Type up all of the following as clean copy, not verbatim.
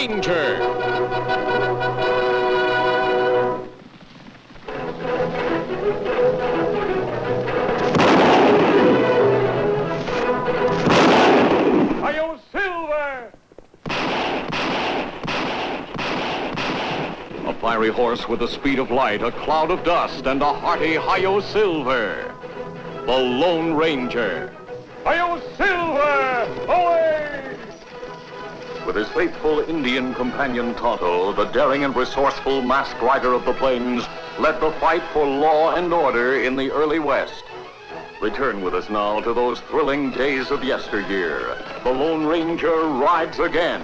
Ranger. Hi-yo, Silver! A fiery horse with the speed of light, a cloud of dust, and a hearty hi-yo Silver. The Lone Ranger. Hi-yo, Silver! Away! With his faithful Indian companion Tonto, the daring and resourceful masked rider of the plains led the fight for law and order in the early West. Return with us now to those thrilling days of yesteryear. The Lone Ranger rides again.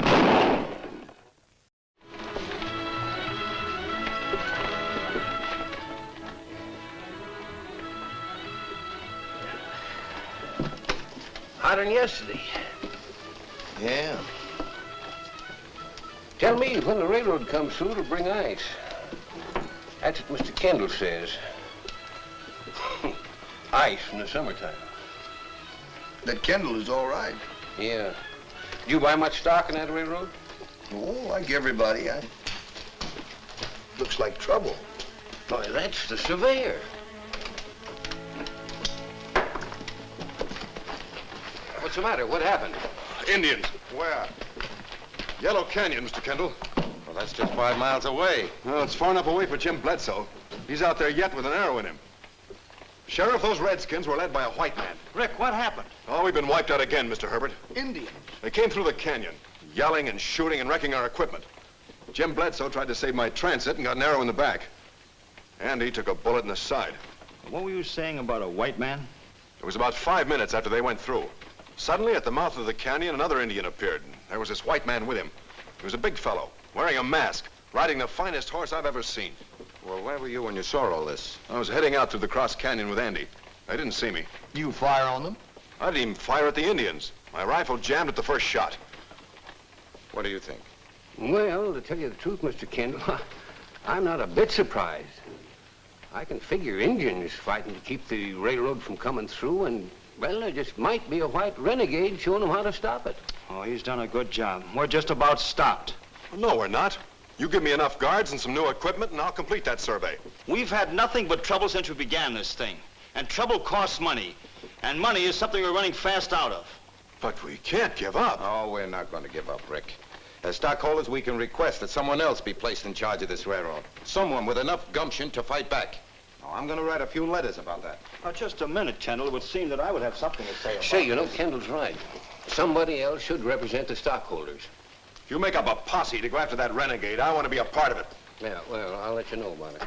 Hotter than yesterday. Yeah. Tell me when the railroad comes through to bring ice. That's what Mr. Kendall says. Ice in the summertime. That Kendall is all right. Yeah. Do you buy much stock in that railroad? Oh, like everybody. Looks like trouble. Boy, that's the surveyor. What's the matter? What happened? Indians. Where? Yellow Canyon, Mr. Kendall. Well, that's just 5 miles away. Well, it's far enough away for Jim Bledsoe. He's out there yet with an arrow in him. Sheriff, those Redskins were led by a white man. Rick, what happened? Oh, we've been wiped out again, Mr. Herbert. Indians. They came through the canyon, yelling and shooting and wrecking our equipment. Jim Bledsoe tried to save my transit and got an arrow in the back. Andy took a bullet in the side. What were you saying about a white man? It was about 5 minutes after they went through. Suddenly, at the mouth of the canyon, another Indian appeared. And there was this white man with him. He was a big fellow, wearing a mask, riding the finest horse I've ever seen. Well, where were you when you saw all this? I was heading out through the cross canyon with Andy. They didn't see me. You fire on them? I didn't even fire at the Indians. My rifle jammed at the first shot. What do you think? Well, to tell you the truth, Mr. Kendall, I'm not a bit surprised. I can figure Indians fighting to keep the railroad from coming through, and, well, there just might be a white renegade showing them how to stop it. Oh, he's done a good job. We're just about stopped. No, we're not. You give me enough guards and some new equipment, and I'll complete that survey. We've had nothing but trouble since we began this thing. And trouble costs money. And money is something we're running fast out of. But we can't give up. Oh, we're not going to give up, Rick. As stockholders, we can request that someone else be placed in charge of this railroad. Someone with enough gumption to fight back. Oh, I'm going to write a few letters about that. Now, just a minute, Kendall. It would seem that I would have something to say about Say, you know, Kendall's right. Somebody else should represent the stockholders. If you make up a posse to go after that renegade, I want to be a part of it. Yeah, well, I'll let you know about it.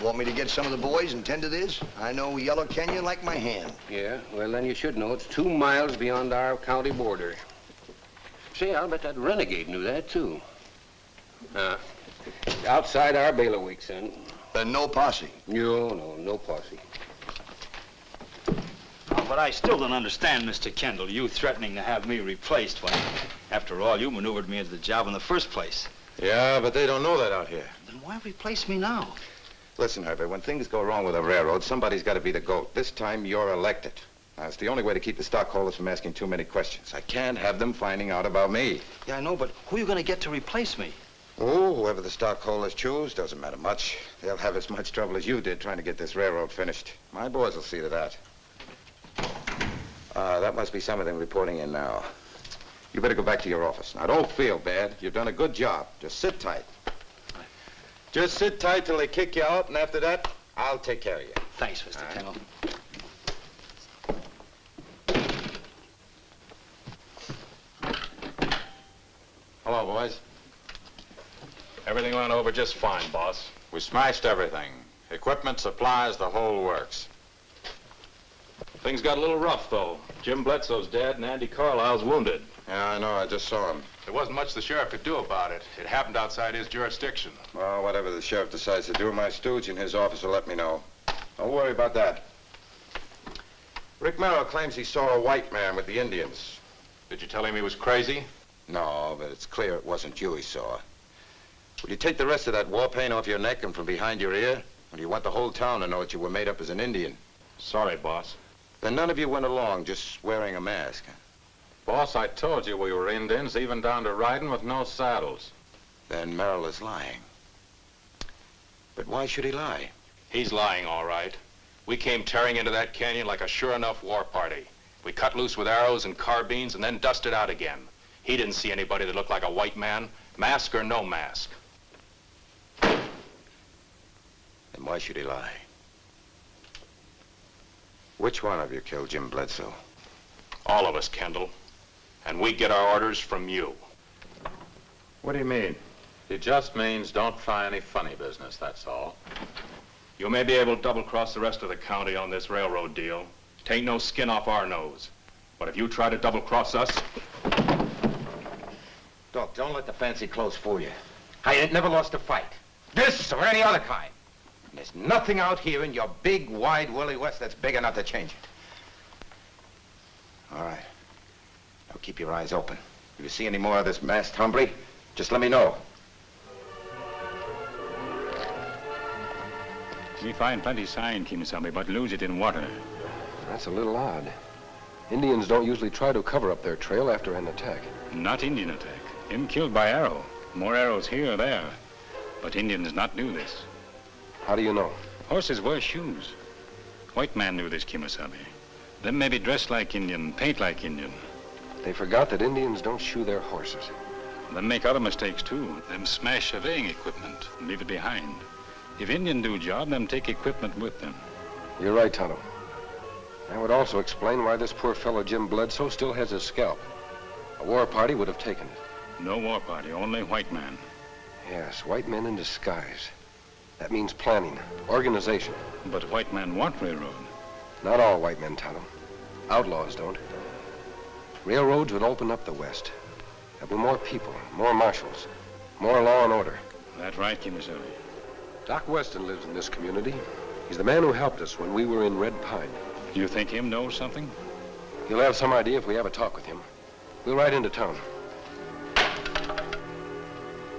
Want me to get some of the boys and tend to this? I know Yellow Canyon like my hand. Yeah, well, then you should know it's 2 miles beyond our county border. Say, I'll bet that renegade knew that, too. Outside our bailiwick, son. Then no posse. No posse. Oh, but I still don't understand, Mr. Kendall, you threatening to have me replaced when, after all, you maneuvered me into the job in the first place. Yeah, but they don't know that out here. Then why replace me now? Listen, Herbert, when things go wrong with a railroad, somebody's got to be the goat. This time, you're elected. Now, it's the only way to keep the stockholders from asking too many questions. I can't have them finding out about me. Yeah, I know, but who are you going to get to replace me? Oh, whoever the stockholders choose, doesn't matter much. They'll have as much trouble as you did trying to get this railroad finished. My boys will see to that. That must be some of them reporting in now. You better go back to your office. Now, don't feel bad. You've done a good job. Just sit tight. Just sit tight till they kick you out, and after that, I'll take care of you. Thanks, Mr. Kendall. Hello, boys. Everything went over just fine, boss. We smashed everything. Equipment, supplies, the whole works. Things got a little rough, though. Jim Bledsoe's dead and Andy Carlisle's wounded. Yeah, I know. I just saw him. There wasn't much the sheriff could do about it. It happened outside his jurisdiction. Well, whatever the sheriff decides to do, my stooge in his office will let me know. Don't worry about that. Rick Merrill claims he saw a white man with the Indians. Did you tell him he was crazy? No, but it's clear it wasn't you he saw. Will you take the rest of that war paint off your neck and from behind your ear? Or do you want the whole town to know that you were made up as an Indian? Sorry, boss. Then none of you went along just wearing a mask. Boss, I told you we were Indians, even down to riding with no saddles. Then Merrill is lying. But why should he lie? He's lying, all right. We came tearing into that canyon like a sure enough war party. We cut loose with arrows and carbines and then dusted out again. He didn't see anybody that looked like a white man, mask or no mask. Then why should he lie? Which one of you killed Jim Bledsoe? All of us, Kendall. And we get our orders from you. What do you mean? He just means don't try any funny business, that's all. You may be able to double-cross the rest of the county on this railroad deal. Tain't no skin off our nose. But if you try to double-cross us... Doc, don't let the fancy clothes fool you. I ain't never lost a fight. This or any other kind. And there's nothing out here in your big, wide, woolly West that's big enough to change it. All right. Now keep your eyes open. If you see any more of this masked hombre, just let me know. We find plenty sign, Kemo Sabe, but lose it in water. That's a little odd. Indians don't usually try to cover up their trail after an attack. Not Indian attack. Him killed by arrow. More arrows here or there. But Indians not do this. How do you know? Horses wear shoes. White man knew this, Kemo Sabe. Them may be dressed like Indian, paint like Indian. They forgot that Indians don't shoe their horses. Them make other mistakes, too. Them smash surveying equipment and leave it behind. If Indian do job, them take equipment with them. You're right, Tonto. That would also explain why this poor fellow Jim Bledsoe still has his scalp. A war party would have taken it. No war party, only white man. Yes, white men in disguise. That means planning, organization. But white men want railroad. Not all white men, Tonto. Outlaws don't. Railroads would open up the West. There'll be more people, more marshals, more law and order. That's right, Kemo Sabe. Doc Weston lives in this community. He's the man who helped us when we were in Red Pine. You think him knows something? He'll have some idea if we have a talk with him. We'll ride into town.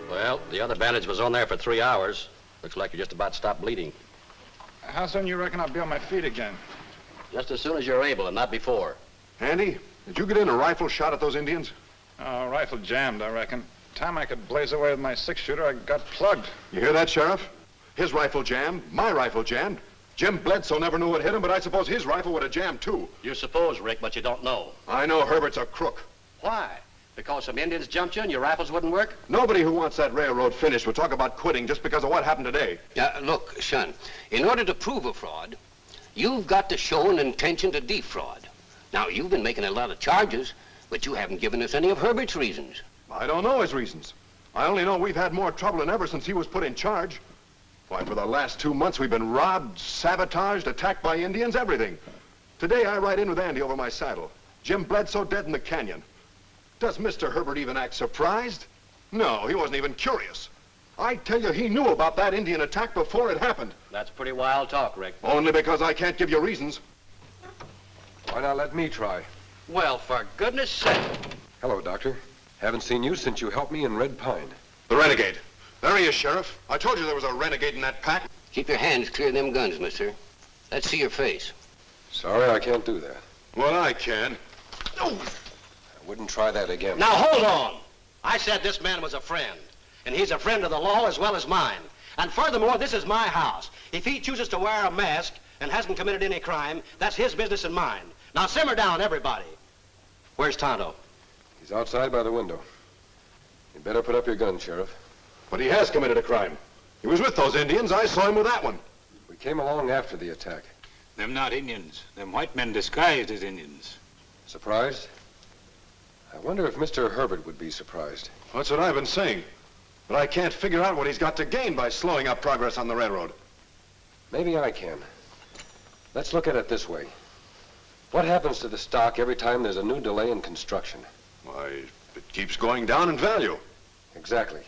Well, the other bandage was on there for 3 hours. Looks like you're just about stopped bleeding. How soon you reckon I'll be on my feet again? Just as soon as you're able and not before. Andy, did you get in a rifle shot at those Indians? Rifle jammed, I reckon. Time I could blaze away with my 6-shooter, I got plugged. You hear that, Sheriff? His rifle jammed, my rifle jammed. Jim Bledsoe never knew what hit him, but I suppose his rifle would have jammed, too. You suppose, Rick, but you don't know. I know Herbert's a crook. Why? Because some Indians jumped you and your rifles wouldn't work? Nobody who wants that railroad finished would talk about quitting just because of what happened today. Look, son, in order to prove a fraud, you've got to show an intention to defraud. Now, you've been making a lot of charges, but you haven't given us any of Herbert's reasons. I don't know his reasons. I only know we've had more trouble than ever since he was put in charge. Why, for the last 2 months, we've been robbed, sabotaged, attacked by Indians, everything. Today, I ride in with Andy over my saddle. Jim Bledsoe dead in the canyon. Does Mr. Herbert even act surprised? No, he wasn't even curious. I tell you, he knew about that Indian attack before it happened. That's pretty wild talk, Rick. Only because I can't give you reasons. Why not let me try? Well, for goodness sake. Hello, Doctor. Haven't seen you since you helped me in Red Pine. The renegade. There he is, Sheriff. I told you there was a renegade in that pack. Keep your hands clear of them guns, mister. Let's see your face. Sorry, I can't do that. Well, I can. I wouldn't try that again. Now, hold on. I said this man was a friend. And he's a friend of the law as well as mine. And furthermore, this is my house. If he chooses to wear a mask and hasn't committed any crime, that's his business and mine. Now, simmer down, everybody. Where's Tonto? He's outside by the window. You'd better put up your gun, Sheriff. But he has committed a crime. He was with those Indians. I saw him with that one. We came along after the attack. Them not Indians. Them white men disguised as Indians. Surprised? I wonder if Mr. Herbert would be surprised. That's what I've been saying. But I can't figure out what he's got to gain by slowing up progress on the railroad. Maybe I can. Let's look at it this way. What happens to the stock every time there's a new delay in construction? Why, it keeps going down in value. Exactly.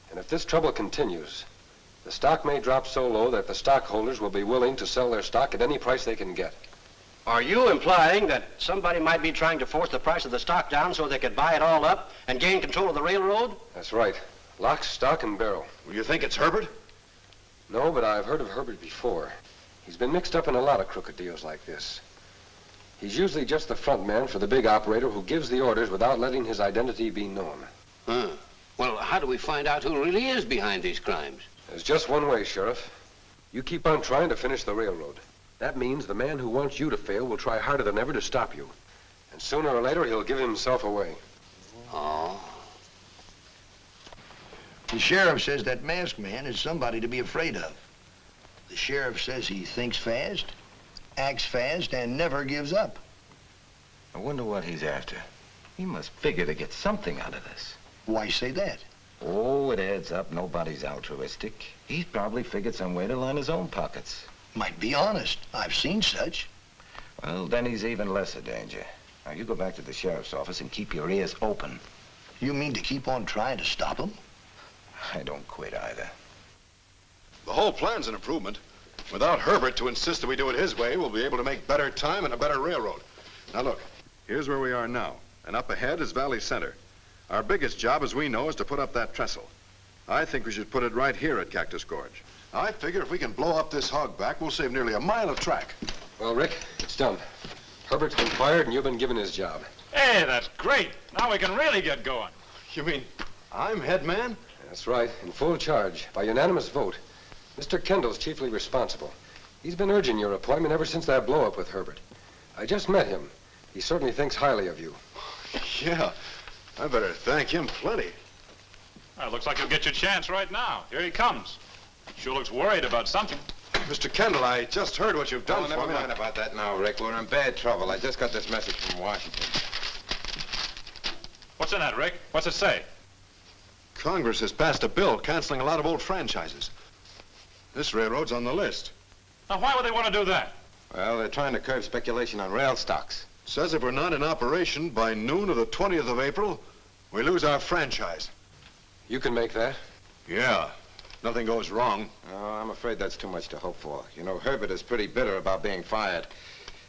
And if this trouble continues, the stock may drop so low that the stockholders will be willing to sell their stock at any price they can get. Are you implying that somebody might be trying to force the price of the stock down so they could buy it all up and gain control of the railroad? That's right. Lock, stock, and barrel. Well, you think it's Herbert? No, but I've heard of Herbert before. He's been mixed up in a lot of crooked deals like this. He's usually just the front man for the big operator who gives the orders without letting his identity be known. Huh. Well, how do we find out who really is behind these crimes? There's just one way, Sheriff. You keep on trying to finish the railroad. That means the man who wants you to fail will try harder than ever to stop you. And sooner or later, he'll give himself away. Oh. The sheriff says that masked man is somebody to be afraid of. The sheriff says he thinks fast, acts fast, and never gives up. I wonder what he's after. He must figure to get something out of this. Why say that? Oh, it adds up. Nobody's altruistic. He's probably figured some way to line his own pockets. Might be honest. I've seen such. Well, then he's even less a danger. Now, you go back to the sheriff's office and keep your ears open. You mean to keep on trying to stop him? I don't quit either. The whole plan's an improvement. Without Herbert to insist that we do it his way, we'll be able to make better time and a better railroad. Now look, here's where we are now, and up ahead is Valley Center. Our biggest job, as we know, is to put up that trestle. I think we should put it right here at Cactus Gorge. I figure if we can blow up this hogback, we'll save nearly a mile of track. Well, Rick, it's done. Herbert's been fired and you've been given his job. Hey, that's great. Now we can really get going. You mean I'm head man? That's right, in full charge, by unanimous vote. Mr. Kendall's chiefly responsible. He's been urging your appointment ever since that blow-up with Herbert. I just met him. He certainly thinks highly of you. Yeah, I better thank him plenty. Well, it looks like you'll get your chance right now. Here he comes. Sure looks worried about something. Mr. Kendall, I just heard what you've done for me. Never mind about that now, Rick. We're in bad trouble. I just got this message from Washington. What's in that, Rick? What's it say? Congress has passed a bill canceling a lot of old franchises. This railroad's on the list. Now, why would they want to do that? Well, they're trying to curb speculation on rail stocks. Says if we're not in operation by noon of the 20th of April, we lose our franchise. You can make that? Yeah. Nothing goes wrong. Oh, I'm afraid that's too much to hope for. You know, Herbert is pretty bitter about being fired.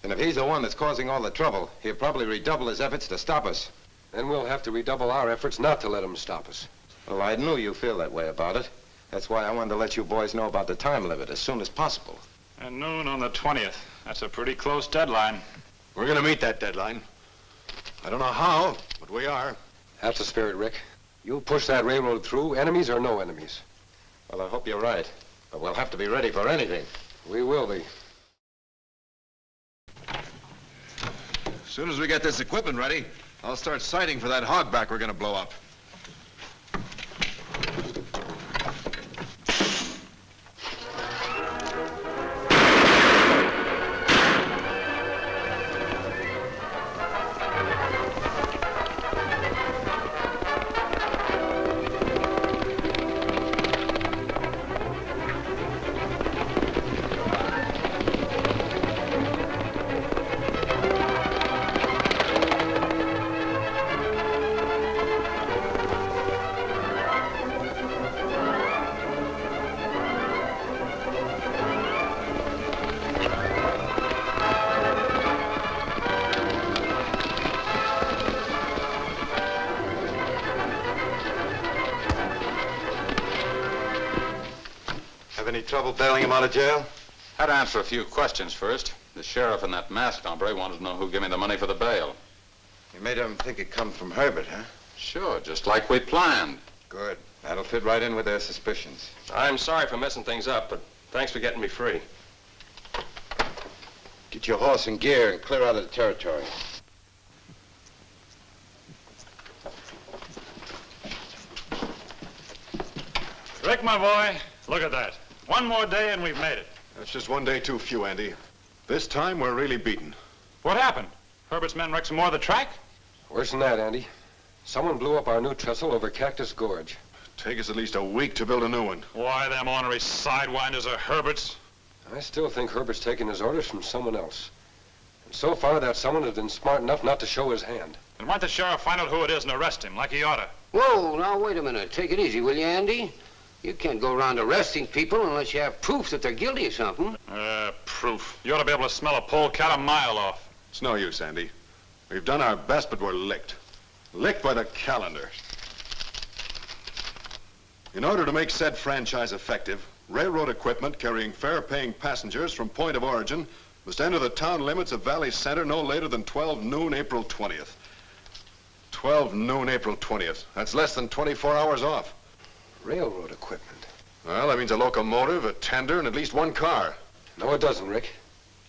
And if he's the one that's causing all the trouble, he'll probably redouble his efforts to stop us. Then we'll have to redouble our efforts not to let him stop us. Well, I knew you feel that way about it. That's why I wanted to let you boys know about the time limit as soon as possible. At noon on the 20th. That's a pretty close deadline. We're going to meet that deadline. I don't know how, but we are. That's the spirit, Rick. You'll push that railroad through, enemies or no enemies. Well, I hope you're right. But we'll have to be ready for anything. We will be. As soon as we get this equipment ready, I'll start sighting for that hogback we're going to blow up. Any trouble bailing him out of jail? Had to answer a few questions first. The sheriff and that masked hombre wanted to know who gave me the money for the bail. You made him think it come from Herbert, huh? Sure, just like we planned. Good. That'll fit right in with their suspicions. I'm sorry for messing things up, but thanks for getting me free. Get your horse in gear and clear out of the territory. Rick, my boy, look at that. One more day and we've made it. That's just one day too few, Andy. This time, we're really beaten. What happened? Herbert's men wrecked some more of the track? Worse than that, Andy. Someone blew up our new trestle over Cactus Gorge. Take us at least a week to build a new one. Why, them ornery sidewinders are Herbert's. I still think Herbert's taking his orders from someone else. And so far, that someone has been smart enough not to show his hand. Then why don't the sheriff find out who it is and arrest him, like he oughta? Whoa, now wait a minute. Take it easy, will you, Andy? You can't go around arresting people unless you have proof that they're guilty of something. Proof. You ought to be able to smell a polecat a mile off. It's no use, Andy. We've done our best, but we're licked. Licked by the calendar. In order to make said franchise effective, railroad equipment carrying fare-paying passengers from point of origin Must enter the town limits of Valley Center no later than 12 noon, April 20th. 12 noon, April 20th. That's less than 24 hours off. Railroad equipment. Well, that means a locomotive, a tender, and at least one car. No, it doesn't, Rick.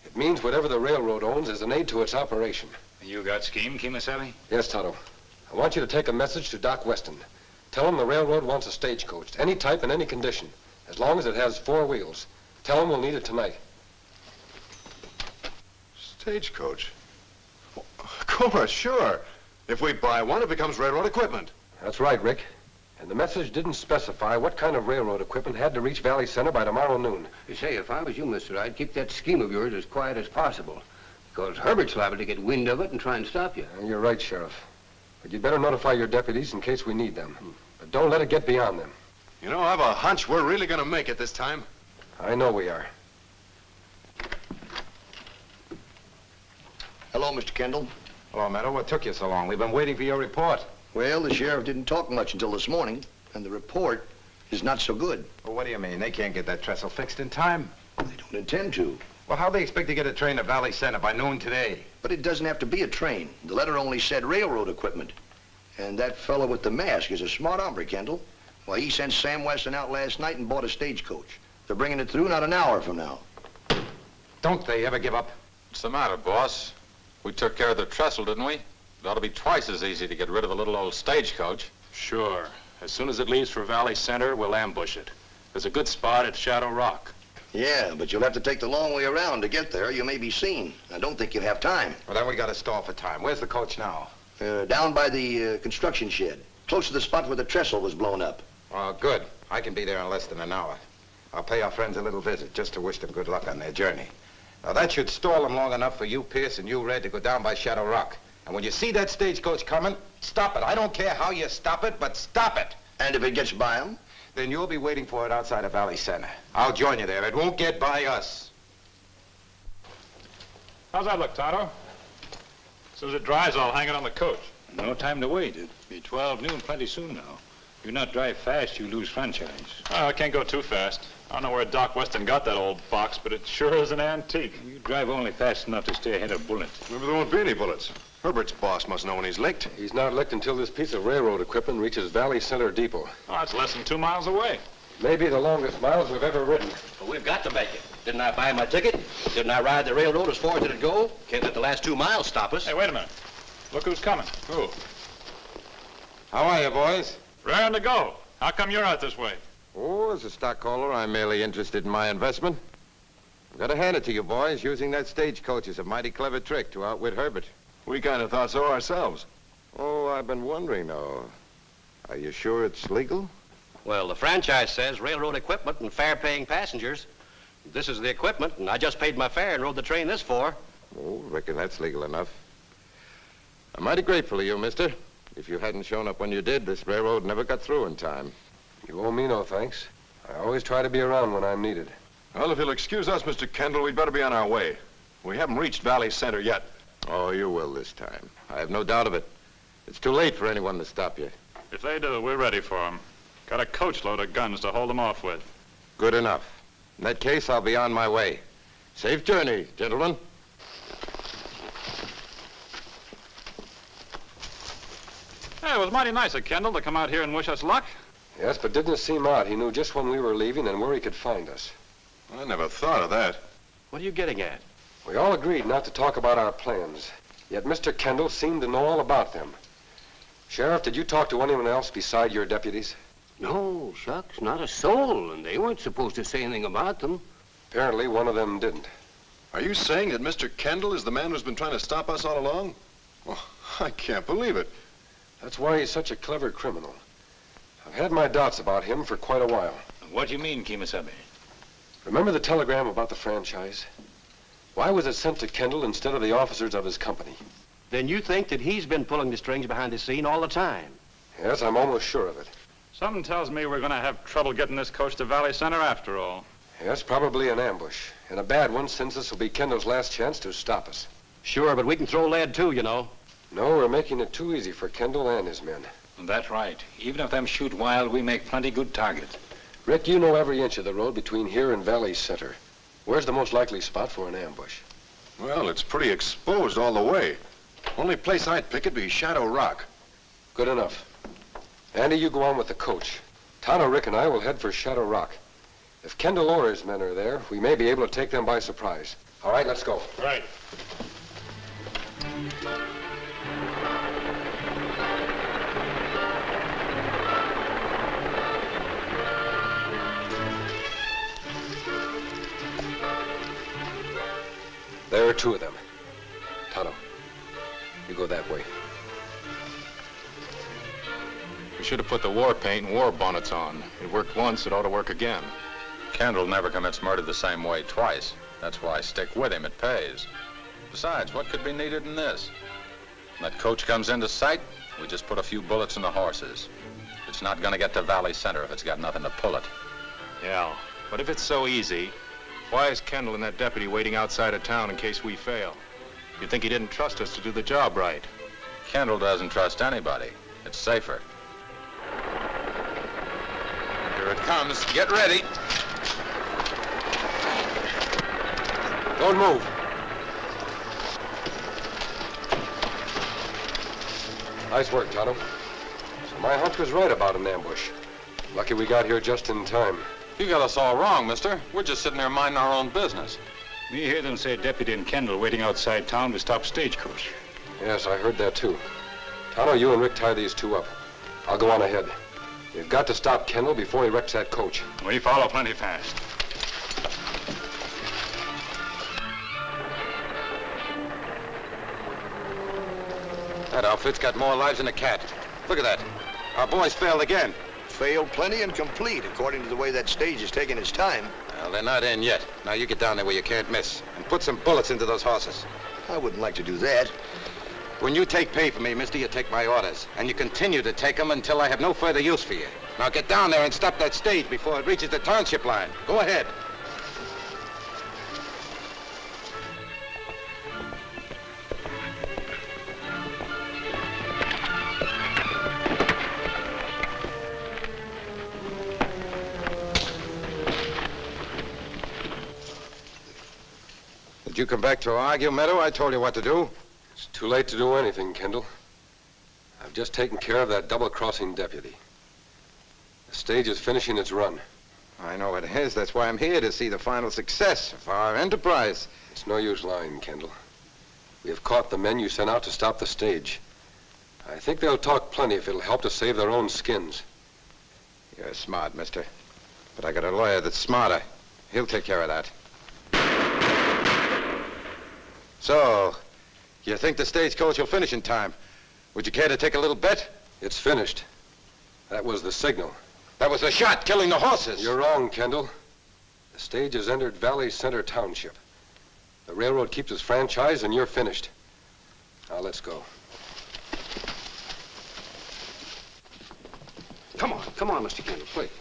It means whatever the railroad owns is an aid to its operation. You got scheme, Kemo Sabe? Yes, Tonto. I want you to take a message to Doc Weston. Tell him the railroad wants a stagecoach, any type and any condition, as long as it has 4 wheels. Tell him we'll need it tonight. Stagecoach? Well, of course, sure. If we buy one, it becomes railroad equipment. That's right, Rick. And the message didn't specify what kind of railroad equipment had to reach Valley Center by tomorrow noon. You say, if I was you, mister, I'd keep that scheme of yours as quiet as possible. Because Herbert's liable to get wind of it and try and stop you. You're right, Sheriff. But you'd better notify your deputies in case we need them. But don't let it get beyond them. You know, I have a hunch we're really going to make it this time. I know we are. Hello, Mr. Kendall. Hello, Meadow. What took you so long? We've been waiting for your report. Well, the sheriff didn't talk much until this morning, and the report is not so good. Well, what do you mean? They can't get that trestle fixed in time? They don't intend to. Well, how they expect to get a train to Valley Center by noon today? But it doesn't have to be a train. The letter only said railroad equipment. And that fellow with the mask is a smart hombre, Kendall. Well, he sent Sam Weston out last night and bought a stagecoach. They're bringing it through not an hour from now. Don't they ever give up? What's the matter, boss? We took care of the trestle, didn't we? It ought to be twice as easy to get rid of the little old stagecoach. Sure. As soon as it leaves for Valley Center, we'll ambush it. There's a good spot at Shadow Rock. Yeah, but you'll have to take the long way around to get there. You may be seen. I don't think you'll have time. Well, then we got to stall for time. Where's the coach now? Down by the construction shed, close to the spot where the trestle was blown up. Oh, good. I can be there in less than an hour. I'll pay our friends a little visit just to wish them good luck on their journey. Now, that should stall them long enough for you, Pierce, and you, Red, to go down by Shadow Rock. And when you see that stagecoach coming, stop it. I don't care how you stop it, but stop it. And if it gets by them? Then you'll be waiting for it outside of Valley Center. I'll join you there. It won't get by us. How's that look, Tonto? As soon as it dries, I'll hang it on the coach. No time to wait. It'll be 12 noon plenty soon now. If you not drive fast, you lose franchise. Oh, I can't go too fast. I don't know where Doc Weston got that old box, but it sure is an antique. You drive only fast enough to stay ahead of bullets. Maybe there won't be any bullets. Herbert's boss must know when he's licked. He's not licked until this piece of railroad equipment reaches Valley Center Depot. Oh, that's less than 2 miles away. Maybe the longest miles we've ever ridden. But we've got to make it. Didn't I buy my ticket? Didn't I ride the railroad as far as it'd go? Can't let the last 2 miles stop us. Hey, wait a minute. Look who's coming. Who? How are you, boys? Raring to go. How come you're out this way? Oh, as a stockholder, I'm merely interested in my investment. I've got to hand it to you, boys. Using that stagecoach is a mighty clever trick to outwit Herbert. We kind of thought so ourselves. Oh, I've been wondering, though. Are you sure it's legal? Well, the franchise says railroad equipment and fare-paying passengers. This is the equipment, and I just paid my fare and rode the train this for. Oh, reckon that's legal enough. I'm mighty grateful to you, mister. If you hadn't shown up when you did, this railroad never got through in time. You owe me no thanks. I always try to be around when I'm needed. Well, if you'll excuse us, Mr. Kendall, we'd better be on our way. We haven't reached Valley Center yet. Oh, you will this time. I have no doubt of it. It's too late for anyone to stop you. If they do, we're ready for them. Got a coachload of guns to hold them off with. Good enough. In that case, I'll be on my way. Safe journey, gentlemen. Hey, it was mighty nice of Kendall to come out here and wish us luck. Yes, but didn't it seem odd? He knew just when we were leaving and where he could find us. I never thought of that. What are you getting at? We all agreed not to talk about our plans. Yet Mr. Kendall seemed to know all about them. Sheriff, did you talk to anyone else beside your deputies? No, shucks, not a soul, and they weren't supposed to say anything about them. Apparently, one of them didn't. Are you saying that Mr. Kendall is the man who's been trying to stop us all along? Well, I can't believe it. That's why he's such a clever criminal. I've had my doubts about him for quite a while. What do you mean, Kemo Sabe? Remember the telegram about the franchise? Why was it sent to Kendall instead of the officers of his company? Then you think that he's been pulling the strings behind the scene all the time? Yes, I'm almost sure of it. Something tells me we're going to have trouble getting this coach to Valley Center after all. Yes, probably an ambush. And a bad one, since this will be Kendall's last chance to stop us. Sure, but we can throw lead too, you know. No, we're making it too easy for Kendall and his men. That's right. Even if them shoot wild, we make plenty good targets. Rick, you know every inch of the road between here and Valley Center. Where's the most likely spot for an ambush? Well, it's pretty exposed all the way. Only place I'd pick it'd be Shadow Rock. Good enough. Andy, you go on with the coach. Tonto, Rick, and I will head for Shadow Rock. If Kendall or his men are there, we may be able to take them by surprise. All right, let's go. Right. There are two of them. Tonto, you go that way. We should have put the war paint and war bonnets on. It worked once, it ought to work again. Kendall never commits murder the same way twice. That's why I stick with him. It pays. Besides, what could be needed in this? When that coach comes into sight, we just put a few bullets in the horses. It's not going to get to Valley Center if it's got nothing to pull it. Yeah, but if it's so easy, why is Kendall and that deputy waiting outside of town in case we fail? You'd think he didn't trust us to do the job right. Kendall doesn't trust anybody. It's safer. Here it comes. Get ready. Don't move. Nice work, Tonto. So my hunch was right about an ambush. Lucky we got here just in time. You got us all wrong, mister. We're just sitting there minding our own business. We hear them say Deputy and Kendall waiting outside town to stop stagecoach. Yes, I heard that too. Tonto, you and Rick tie these two up. I'll go on ahead. We've got to stop Kendall before he wrecks that coach. We follow plenty fast. That outfit's got more lives than a cat. Look at that. Our boys failed again. Failed plenty and complete, according to the way that stage is taking its time. Well, they're not in yet. Now you get down there where you can't miss and put some bullets into those horses. I wouldn't like to do that. When you take pay for me, mister, you take my orders. And you continue to take them until I have no further use for you. Now get down there and stop that stage before it reaches the township line. Go ahead. Did you come back to argue, Meadow? I told you what to do. It's too late to do anything, Kendall. I've just taken care of that double-crossing deputy. The stage is finishing its run. I know it is. That's why I'm here, to see the final success of our enterprise. It's no use lying, Kendall. We have caught the men you sent out to stop the stage. I think they'll talk plenty if it'll help to save their own skins. You're smart, mister. But I got a lawyer that's smarter. He'll take care of that. So, you think the stagecoach will finish in time? Would you care to take a little bet? It's finished. That was the signal. That was the shot killing the horses. You're wrong, Kendall. The stage has entered Valley Center Township. The railroad keeps its franchise, and you're finished. Now, let's go. Come on, Mr. Kendall, please.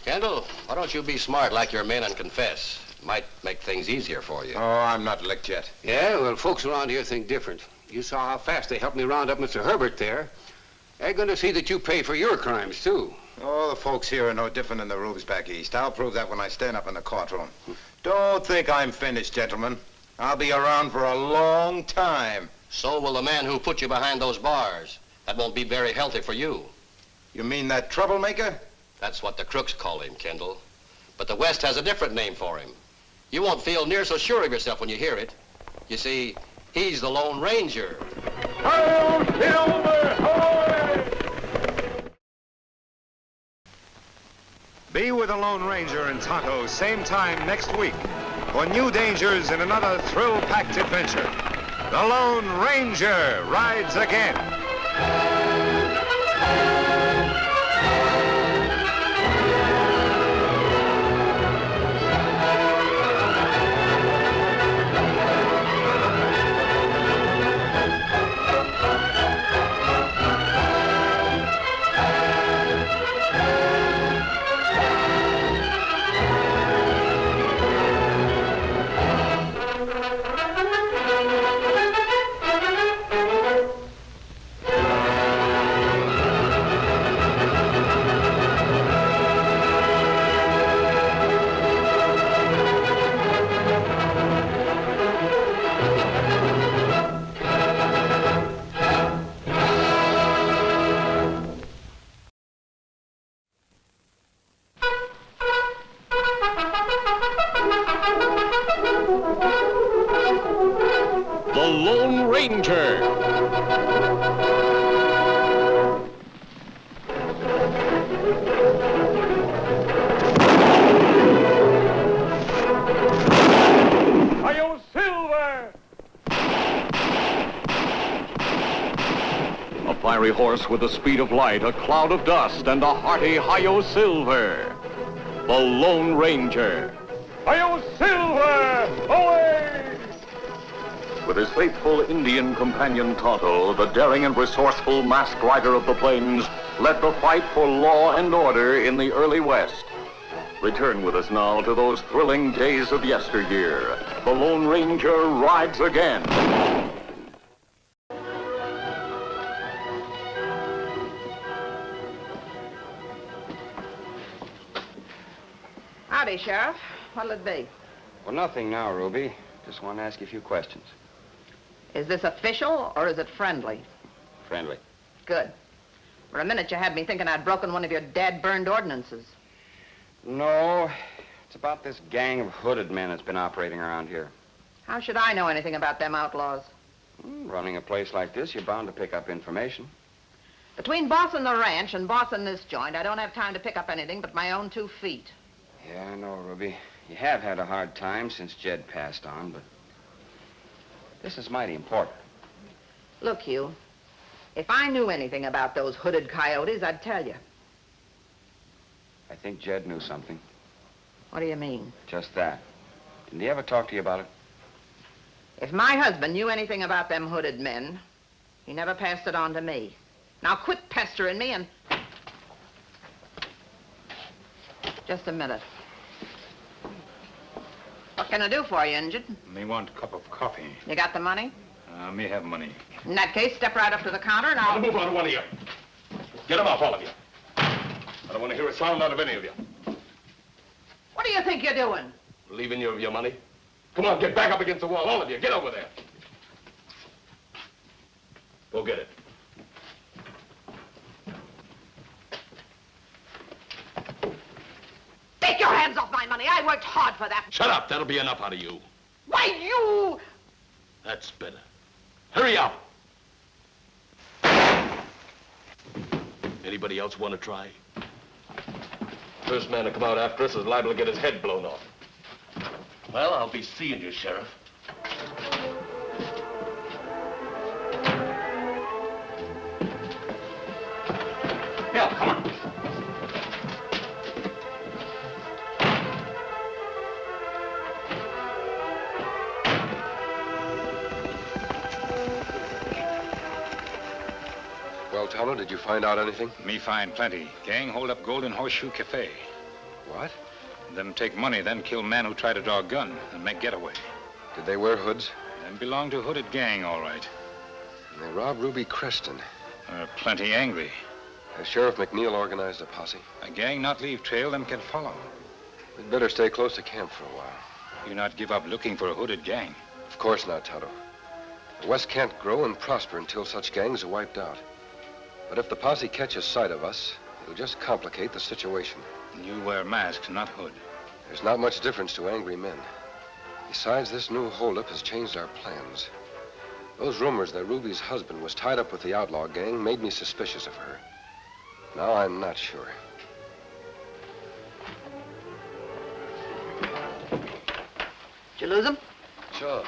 Kendall, why don't you be smart like your men and confess? Might make things easier for you. Oh, I'm not licked yet. Yeah, well, folks around here think different. You saw how fast they helped me round up Mr. Herbert there. They're going to see that you pay for your crimes, too. Oh, the folks here are no different than the rubes back east. I'll prove that when I stand up in the courtroom. Don't think I'm finished, gentlemen. I'll be around for a long time. So will the man who put you behind those bars. That won't be very healthy for you. You mean that troublemaker? That's what the crooks call him, Kendall. But the West has a different name for him. You won't feel near so sure of yourself when you hear it. You see, he's the Lone Ranger. Hail Silver! Hoy! Be with the Lone Ranger and Tonto same time next week for new dangers in another thrill-packed adventure. The Lone Ranger rides again. Ranger. Hi-yo, Silver! A fiery horse with the speed of light, a cloud of dust, and a hearty hi-yo Silver. The Lone Ranger. Hi-yo, Silver! Away! With his faithful Indian companion Tonto, the daring and resourceful masked rider of the plains led the fight for law and order in the early West. Return with us now to those thrilling days of yesteryear. The Lone Ranger rides again. Howdy, Sheriff. What'll it be? Well, nothing now, Ruby. Just want to ask you a few questions. Is this official or is it friendly? Friendly. Good. For a minute you had me thinking I'd broken one of your dad-burned ordinances. No, it's about this gang of hooded men that's been operating around here. How should I know anything about them outlaws? Running a place like this, you're bound to pick up information. Between bossing the ranch and bossing this joint, I don't have time to pick up anything but my own 2 feet. Yeah, I know, Ruby. You have had a hard time since Jed passed on, but this is mighty important. Look, Hugh, if I knew anything about those hooded coyotes, I'd tell you. I think Jed knew something. What do you mean? Just that. Didn't he ever talk to you about it? If my husband knew anything about them hooded men, he never passed it on to me. Now quit pestering me and... Just a minute. What can I do for you, Injun? Me want a cup of coffee. You got the money? Me have money. In that case, step right up to the counter and I'll... Move on, one of you. Get them off, all of you. I don't want to hear a sound out of any of you. What do you think you're doing? Leaving you of your money? Come on, get back up against the wall, all of you. Get over there. Go get it. Take your hands off my money. I worked hard for that. Shut up. That'll be enough out of you. Why, you... That's better. Hurry up. Anybody else want to try? First man to come out after us is liable to get his head blown off. Well, I'll be seeing you, Sheriff. Yeah, come on. Well, Tonto, did you find out anything? Me find plenty. Gang hold up Golden Horseshoe Cafe. What? Them take money, then kill man who try to draw a gun and make getaway. Did they wear hoods? Them belong to hooded gang, all right. And they robbed Ruby Creston. They're plenty angry. Has Sheriff McNeil organized a posse? A gang not leave trail, them can follow. We'd better stay close to camp for a while. You not give up looking for a hooded gang. Of course not, Tonto. The West can't grow and prosper until such gangs are wiped out. But if the posse catches sight of us, it'll just complicate the situation. You wear masks, not hood. There's not much difference to angry men. Besides, this new holdup has changed our plans. Those rumors that Ruby's husband was tied up with the outlaw gang made me suspicious of her. Now I'm not sure. Did you lose them? Sure.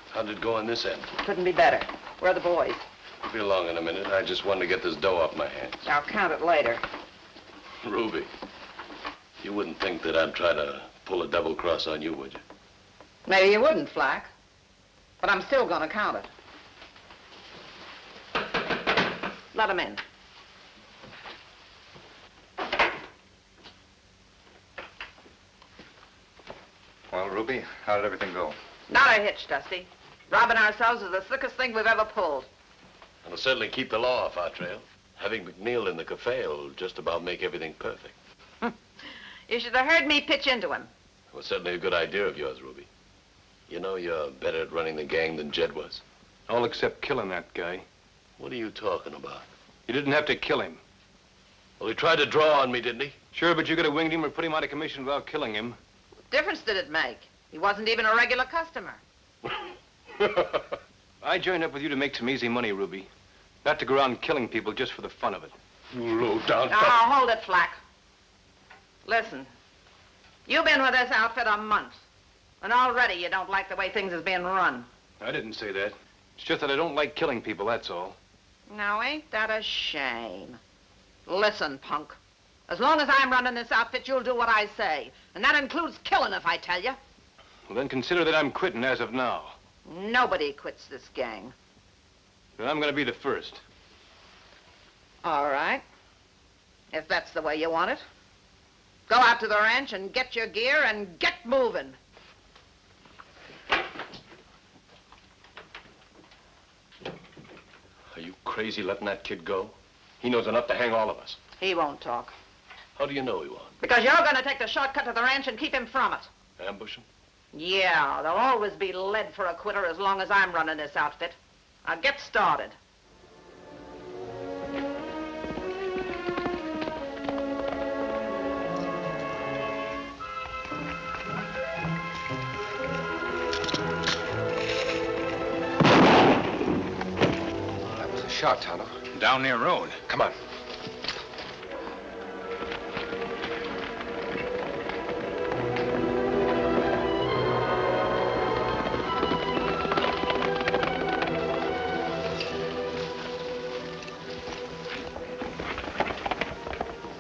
How'd it go on this end? Couldn't be better. Where are the boys? I'll be along in a minute. I just wanted to get this dough off my hands. I'll count it later. Ruby, you wouldn't think that I'd try to pull a double cross on you, would you? Maybe you wouldn't, Flack. But I'm still gonna count it. Let them in. Well, Ruby, how did everything go? Not a hitch, Dusty. Robbing ourselves is the slickest thing we've ever pulled. It'll certainly keep the law off our trail. Having McNeil in the cafe will just about make everything perfect. You should have heard me pitch into him. It was certainly a good idea of yours, Ruby. You know you're better at running the gang than Jed was. All except killing that guy. What are you talking about? You didn't have to kill him. Well, he tried to draw on me, didn't he? Sure, but you could have winged him or put him out of commission without killing him. What difference did it make? He wasn't even a regular customer. I joined up with you to make some easy money, Ruby. Not to go around killing people just for the fun of it. You low down. Now, hold it, Flack. Listen, you've been with this outfit a month, and already you don't like the way things is being run. I didn't say that. It's just that I don't like killing people, that's all. Now, ain't that a shame? Listen, punk. As long as I'm running this outfit, you'll do what I say. And that includes killing, if I tell you. Well, then consider that I'm quitting as of now. Nobody quits this gang. Then I'm going to be the first. All right. If that's the way you want it. Go out to the ranch and get your gear and get moving. Are you crazy letting that kid go? He knows enough to hang all of us. He won't talk. How do you know he won't? Because you're going to take the shortcut to the ranch and keep him from it. Ambush him? Yeah, there'll always be lead for a quitter as long as I'm running this outfit. Now get started. That was a shot, Tonto. Down near road. Come on.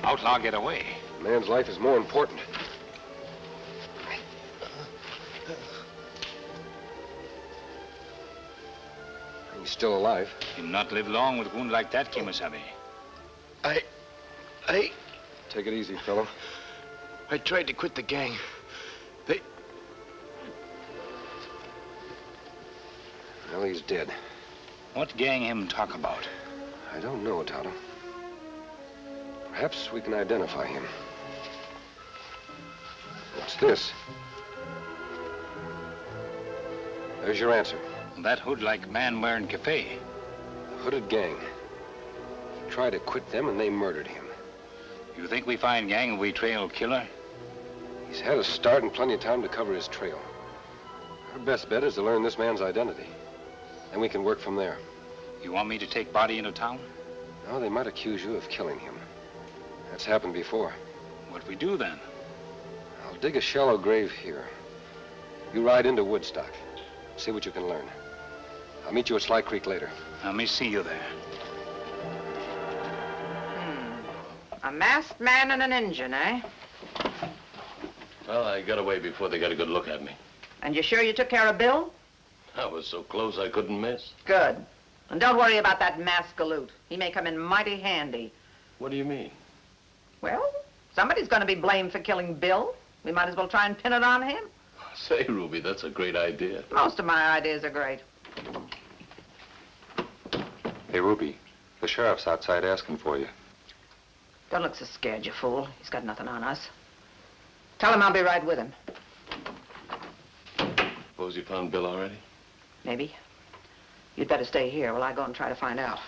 Outlaw get away. A man's life is more important. He's still alive. He'll not live long with a wound like that, Kemo Sabe. Take it easy, fellow. I tried to quit the gang. Well, he's dead. What gang him talk about? I don't know, Tonto. Perhaps we can identify him. What's this? There's your answer. That hood-like man wearing cafe. The hooded gang. He tried to quit them and they murdered him. You think we find gang if we trail killer? He's had a start and plenty of time to cover his trail. Our best bet is to learn this man's identity. Then we can work from there. You want me to take body into town? No, they might accuse you of killing him. That's happened before. What we do then? I'll dig a shallow grave here. You ride into Woodstock. See what you can learn. I'll meet you at Sly Creek later. Let me see you there. A masked man and an Injun, eh? Well, I got away before they got a good look at me. And you sure you took care of Bill? I was so close I couldn't miss. Good. And don't worry about that masked galoot. He may come in mighty handy. What do you mean? Well, somebody's going to be blamed for killing Bill. We might as well try and pin it on him. Say, Ruby, that's a great idea. Most of my ideas are great. Hey, Ruby, the sheriff's outside asking for you. Don't look so scared, you fool. He's got nothing on us. Tell him I'll be right with him. Suppose you found Bill already? Maybe. You'd better stay here while I go and try to find out.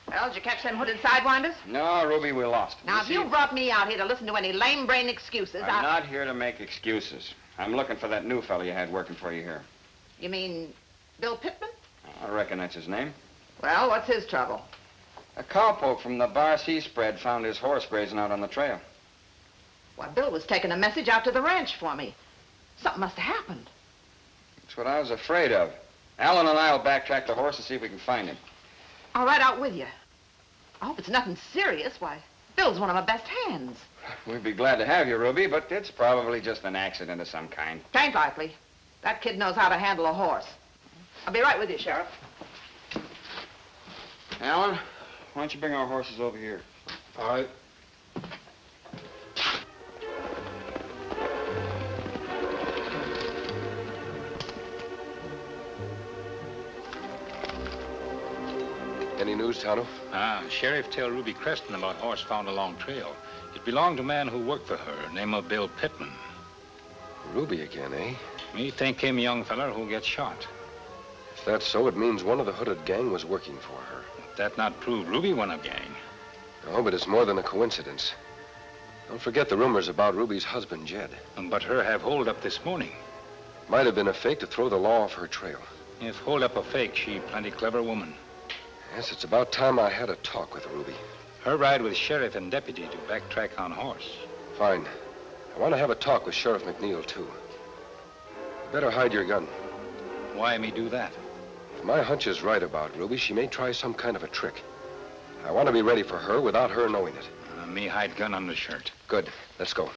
Well, did you catch them hooded sidewinders? No, Ruby, we lost. Now, if you brought me out here to listen to any lame-brained excuses, I'm not here to make excuses. I'm looking for that new fellow you had working for you here. You mean Bill Pittman? I reckon that's his name. Well, what's his trouble? A cowpoke from the bar he spread found his horse grazing out on the trail. Why, Bill was taking a message out to the ranch for me. Something must have happened. That's what I was afraid of. Alan and I will backtrack the horse and see if we can find him. I'll ride out with you. I hope it's nothing serious. Why, Bill's one of my best hands. We'd be glad to have you, Ruby, but it's probably just an accident of some kind. Tain't likely. That kid knows how to handle a horse. I'll be right with you, Sheriff. Alan, why don't you bring our horses over here? All right. Any news, Tonto? Sheriff tell Ruby Creston about horse found along trail. It belonged to a man who worked for her, name of Bill Pittman. Ruby again, eh? Me think him young feller who gets shot. If that's so, it means one of the hooded gang was working for her. That not prove Ruby one of gang. No, but it's more than a coincidence. Don't forget the rumors about Ruby's husband, Jed. But her have hold up this morning. Might have been a fake to throw the law off her trail. If hold up a fake, she plenty clever woman. Yes, it's about time I had a talk with Ruby. Her ride with sheriff and deputy to backtrack on horse. Fine. I want to have a talk with Sheriff McNeil, too. You better hide your gun. Why me do that? If my hunch is right about Ruby, she may try some kind of a trick. I want to be ready for her without her knowing it. Me hide gun on the shirt. Good. Let's go.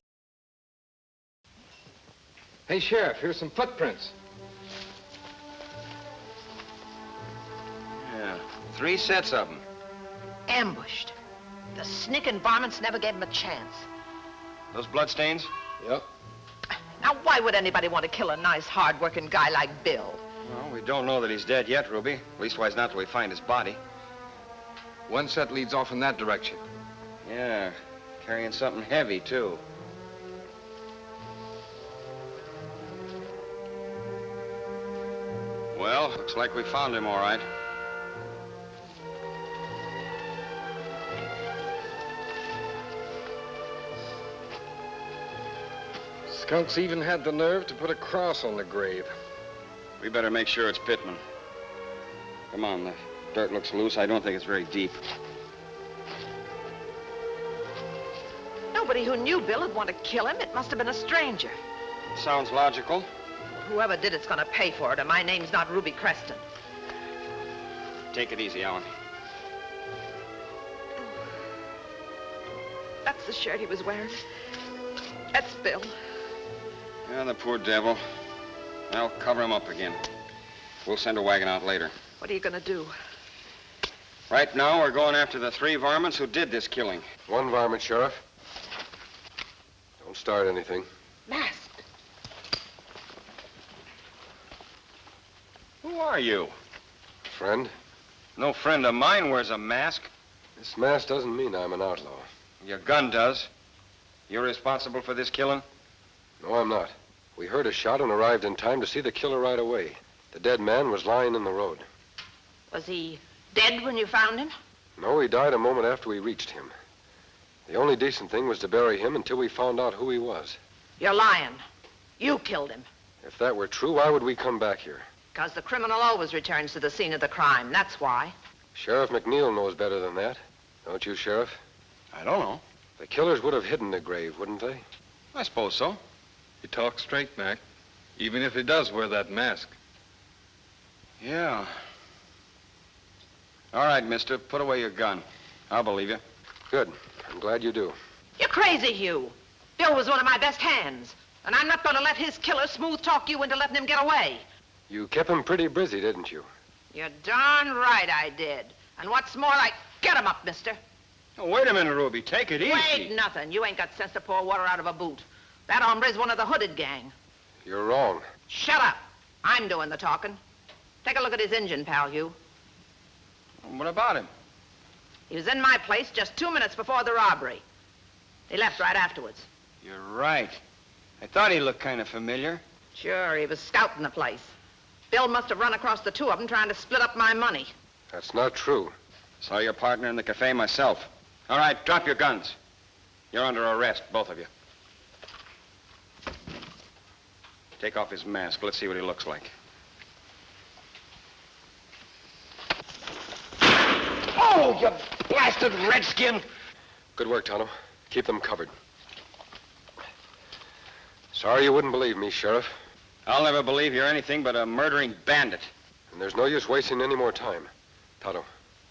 Hey, Sheriff, here's some footprints. Yeah, 3 sets of them. Ambushed. The sneaking varmints never gave him a chance. Those bloodstains? Yep. Now, why would anybody want to kill a nice, hard-working guy like Bill? Well, we don't know that he's dead yet, Ruby. Leastwise, not till we find his body. 1 set leads off in that direction. Yeah, carrying something heavy, too. Well, looks like we found him all right. Skunks even had the nerve to put a cross on the grave. We better make sure it's Pittman. Come on, the dirt looks loose. I don't think it's very deep. Nobody who knew Bill would want to kill him. It must have been a stranger. Sounds logical. Whoever did it's going to pay for it, and my name's not Ruby Creston. Take it easy, Alan. That's the shirt he was wearing. That's Bill. Yeah, the poor devil. I'll cover him up again. We'll send a wagon out later. What are you going to do? Right now, we're going after the 3 varmints who did this killing. 1 varmint, Sheriff. Don't start anything. Masked. Who are you? Friend? No friend of mine wears a mask. This mask doesn't mean I'm an outlaw. Your gun does. You're responsible for this killing? No, I'm not. We heard a shot and arrived in time to see the killer right away. The dead man was lying in the road. Was he dead when you found him? No, he died a moment after we reached him. The only decent thing was to bury him until we found out who he was. You're lying. You killed him. If that were true, why would we come back here? Because the criminal always returns to the scene of the crime. That's why. Sheriff McNeil knows better than that. Don't you, Sheriff? I don't know. The killers would have hidden the grave, wouldn't they? I suppose so. You talk straight, Mac. Even if he does wear that mask. Yeah. All right, mister. Put away your gun. I'll believe you. Good. I'm glad you do. You're crazy, Hugh. Bill was one of my best hands. And I'm not going to let his killer smooth talk you into letting him get away. You kept him pretty busy, didn't you? You're darn right I did. And what's more, get him up, mister. Oh, wait a minute, Ruby. Take it easy. Wait, nothing. You ain't got sense to pour water out of a boot. That hombre's one of the hooded gang. You're wrong. Shut up. I'm doing the talking. Take a look at his engine, pal, Hugh. What about him? He was in my place just 2 minutes before the robbery. He left right afterwards. You're right. I thought he looked kind of familiar. Sure, he was scouting the place. Bill must have run across the 2 of them trying to split up my money. That's not true. Saw your partner in the cafe myself. All right, drop your guns. You're under arrest, both of you. Take off his mask. Let's see what he looks like. Oh, you blasted redskin! Good work, Tonto. Keep them covered. Sorry you wouldn't believe me, Sheriff. I'll never believe you're anything but a murdering bandit. And there's no use wasting any more time. Tonto,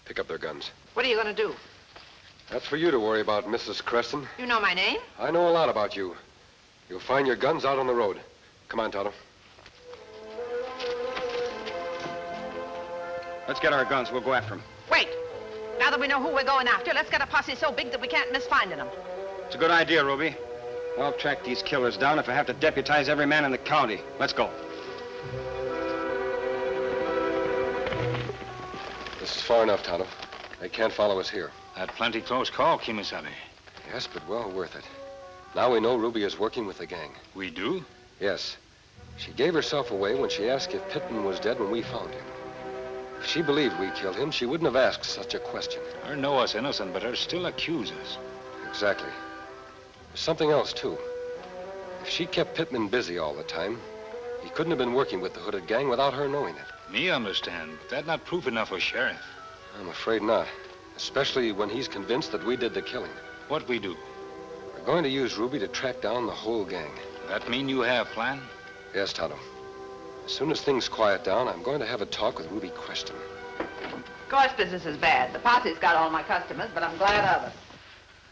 pick up their guns. What are you going to do? That's for you to worry about, Mrs. Creston. You know my name? I know a lot about you. You'll find your guns out on the road. Come on, Tonto. Let's get our guns. We'll go after him. Wait. Now that we know who we're going after, let's get a posse so big that we can't miss finding them. It's a good idea, Ruby. I'll track these killers down if I have to deputize every man in the county. Let's go. This is far enough, Tonto. They can't follow us here. That plenty close call, Kemo Sabe. Yes, but well worth it. Now we know Ruby is working with the gang. We do? Yes. She gave herself away when she asked if Pittman was dead when we found him. If she believed we killed him, she wouldn't have asked such a question. Her know us innocent, but her still accuse us. Exactly. There's something else, too. If she kept Pittman busy all the time, he couldn't have been working with the hooded gang without her knowing it. Me understand, but that not proof enough for Sheriff. I'm afraid not, especially when he's convinced that we did the killing. What we do? We're going to use Ruby to track down the whole gang. That mean you have plan? Yes, Tonto. As soon as things quiet down, I'm going to have a talk with Ruby Queston. Of course, business is bad. The posse's got all my customers, but I'm glad of it.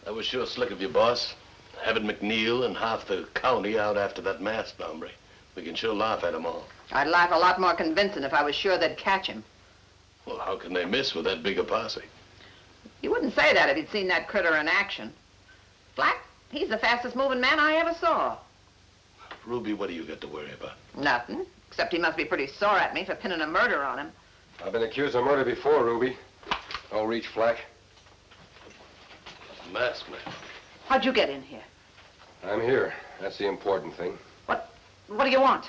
That was sure slick of you, boss. Having McNeil and half the county out after that masked hombre. We can sure laugh at them all. I'd laugh a lot more convincing if I was sure they'd catch him. Well, how can they miss with that big a posse? You wouldn't say that if you'd seen that critter in action. Flack, he's the fastest moving man I ever saw. Ruby, what do you got to worry about? Nothing, except he must be pretty sore at me for pinning a murder on him. I've been accused of murder before, Ruby. Don't reach, Flack. Masked man. How'd you get in here? I'm here. That's the important thing. What do you want?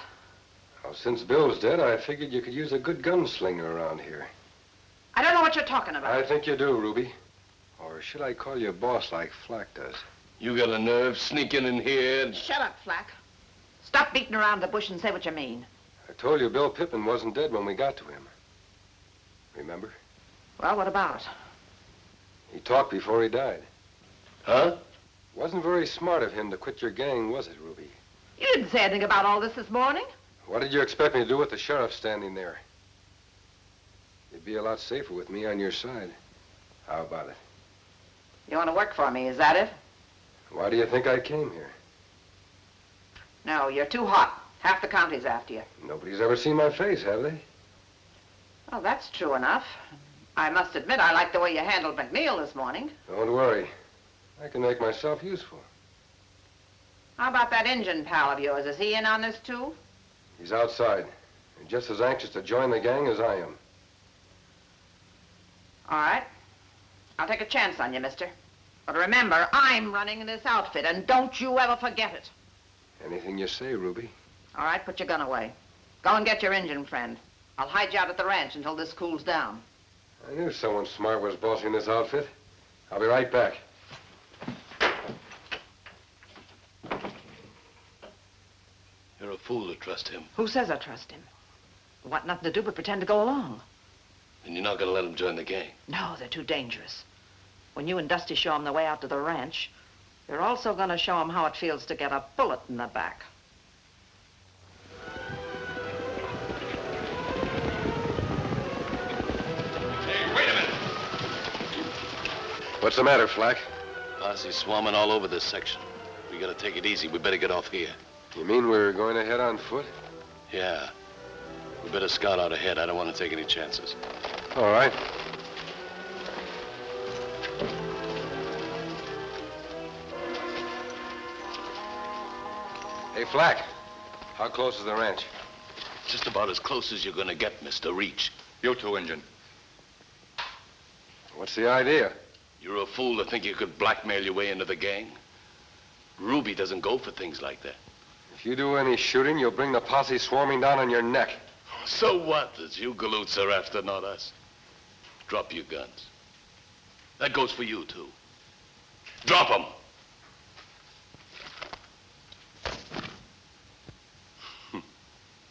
Well, since Bill's dead, I figured you could use a good gunslinger around here. I don't know what you're talking about. I think you do, Ruby. Or should I call you boss like Flack does? You got a nerve sneaking in here and... Shut up, Flack. Stop beating around the bush and say what you mean. I told you Bill Pittman wasn't dead when we got to him. Remember? Well, what about it? He talked before he died. Huh? Wasn't very smart of him to quit your gang, was it, Ruby? You didn't say anything about all this morning. What did you expect me to do with the sheriff standing there? You'd be a lot safer with me on your side. How about it? You want to work for me, is that it? Why do you think I came here? No, you're too hot. Half the county's after you. Nobody's ever seen my face, have they? Well, that's true enough. I must admit I like the way you handled McNeil this morning. Don't worry. I can make myself useful. How about that Injun pal of yours? Is he in on this, too? He's outside. And just as anxious to join the gang as I am. All right. I'll take a chance on you, mister. But remember, I'm running this outfit, and don't you ever forget it. Anything you say, Ruby. All right, put your gun away. Go and get your Injun friend. I'll hide you out at the ranch until this cools down. I knew someone smart was bossing this outfit. I'll be right back. You're a fool to trust him. Who says I trust him? I want nothing to do but pretend to go along. And you're not going to let him join the gang? No, they're too dangerous. When you and Dusty show him the way out to the ranch, you're also going to show him how it feels to get a bullet in the back. Hey, wait a minute. What's the matter, Flack? Posse's swarming all over this section. We got to take it easy. We better get off here. You mean we're going to head on foot? Yeah. We better scout out ahead. I don't want to take any chances. All right. Hey, Flack. How close is the ranch? Just about as close as you're going to get, Mr. Reach. You too, Injun. What's the idea? You're a fool to think you could blackmail your way into the gang. Ruby doesn't go for things like that. If you do any shooting, you'll bring the posse swarming down on your neck. So what? It's you galoots are after, not us. Drop your guns. That goes for you, too. Drop them!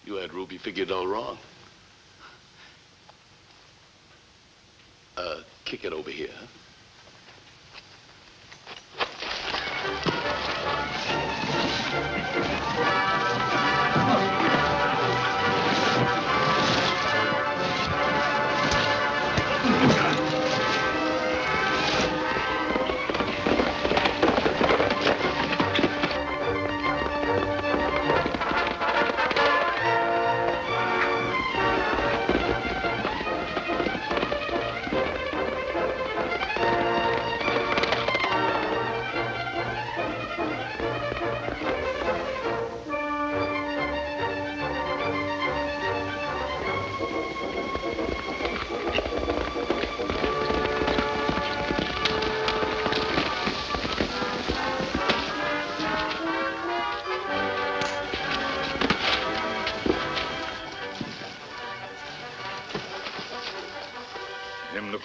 You had Ruby figured all wrong. Kick it over here, huh?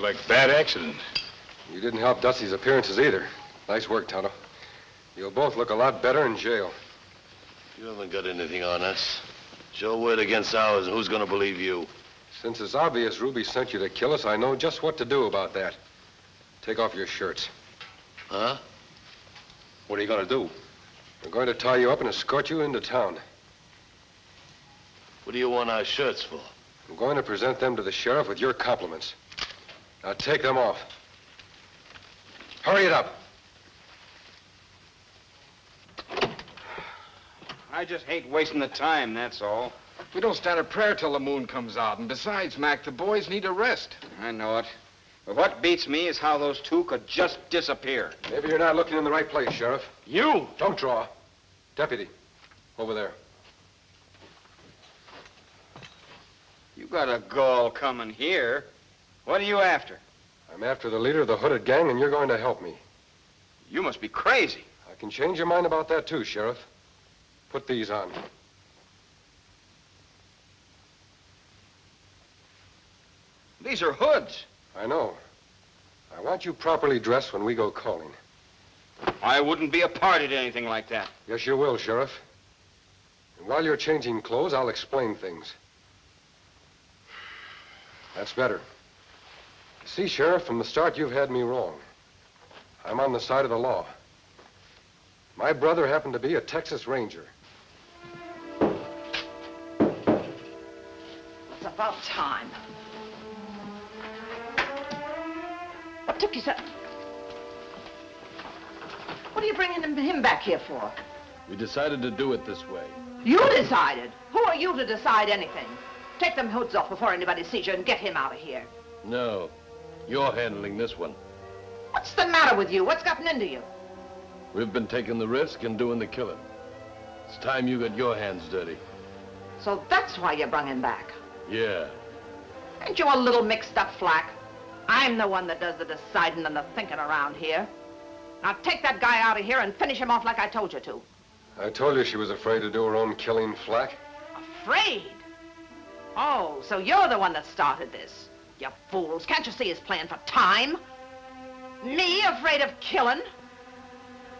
Like bad accident. You didn't help Dusty's appearances either. Nice work, Tonto. You'll both look a lot better in jail. You haven't got anything on us. It's your word against ours, and who's going to believe you? Since it's obvious Ruby sent you to kill us, I know just what to do about that. Take off your shirts. Huh? What are you going to do? We're going to tie you up and escort you into town. What do you want our shirts for? I'm going to present them to the sheriff with your compliments. Now take them off. Hurry it up. I just hate wasting the time, that's all. We don't stand a prayer till the moon comes out. And besides, Mac, the boys need a rest. I know it. But what beats me is how those two could just disappear. Maybe you're not looking in the right place, Sheriff. You! Don't draw. Deputy, over there. You got a gall coming here. What are you after? I'm after the leader of the hooded gang, and you're going to help me. You must be crazy. I can change your mind about that, too, Sheriff. Put these on. These are hoods. I know. I want you properly dressed when we go calling. I wouldn't be a party to anything like that. Yes, you will, Sheriff. And while you're changing clothes, I'll explain things. That's better. See, Sheriff, from the start, you've had me wrong. I'm on the side of the law. My brother happened to be a Texas Ranger. It's about time. What took you so... What are you bringing him back here for? We decided to do it this way. You decided? Who are you to decide anything? Take them hoods off before anybody sees you and get him out of here. No, you're handling this one. What's the matter with you? What's gotten into you? We've been taking the risk and doing the killing. It's time you got your hands dirty. So that's why you brung him back. Yeah. Ain't you a little mixed up, Flack? I'm the one that does the deciding and the thinking around here. Now take that guy out of here and finish him off like I told you to. I told you she was afraid to do her own killing, Flack. Afraid? Oh, so you're the one that started this. You fools. Can't you see he's playing for time? Me afraid of killing?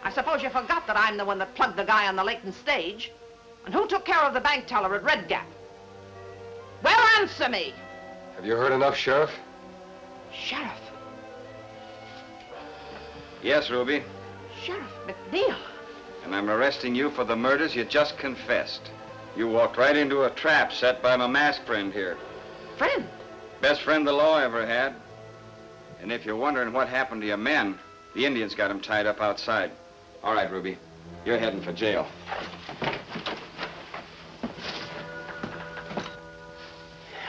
I suppose you forgot that I'm the one that plugged the guy on the Layton stage. And who took care of the bank teller at Red Gap? Well, answer me. Have you heard enough, Sheriff? Sheriff? Yes, Ruby. Sheriff McNeil. And I'm arresting you for the murders you just confessed. You walked right into a trap set by my masked friend here. Friend? Best friend the law ever had. And if you're wondering what happened to your men, the Indians got them tied up outside. All right, Ruby. You're heading for jail.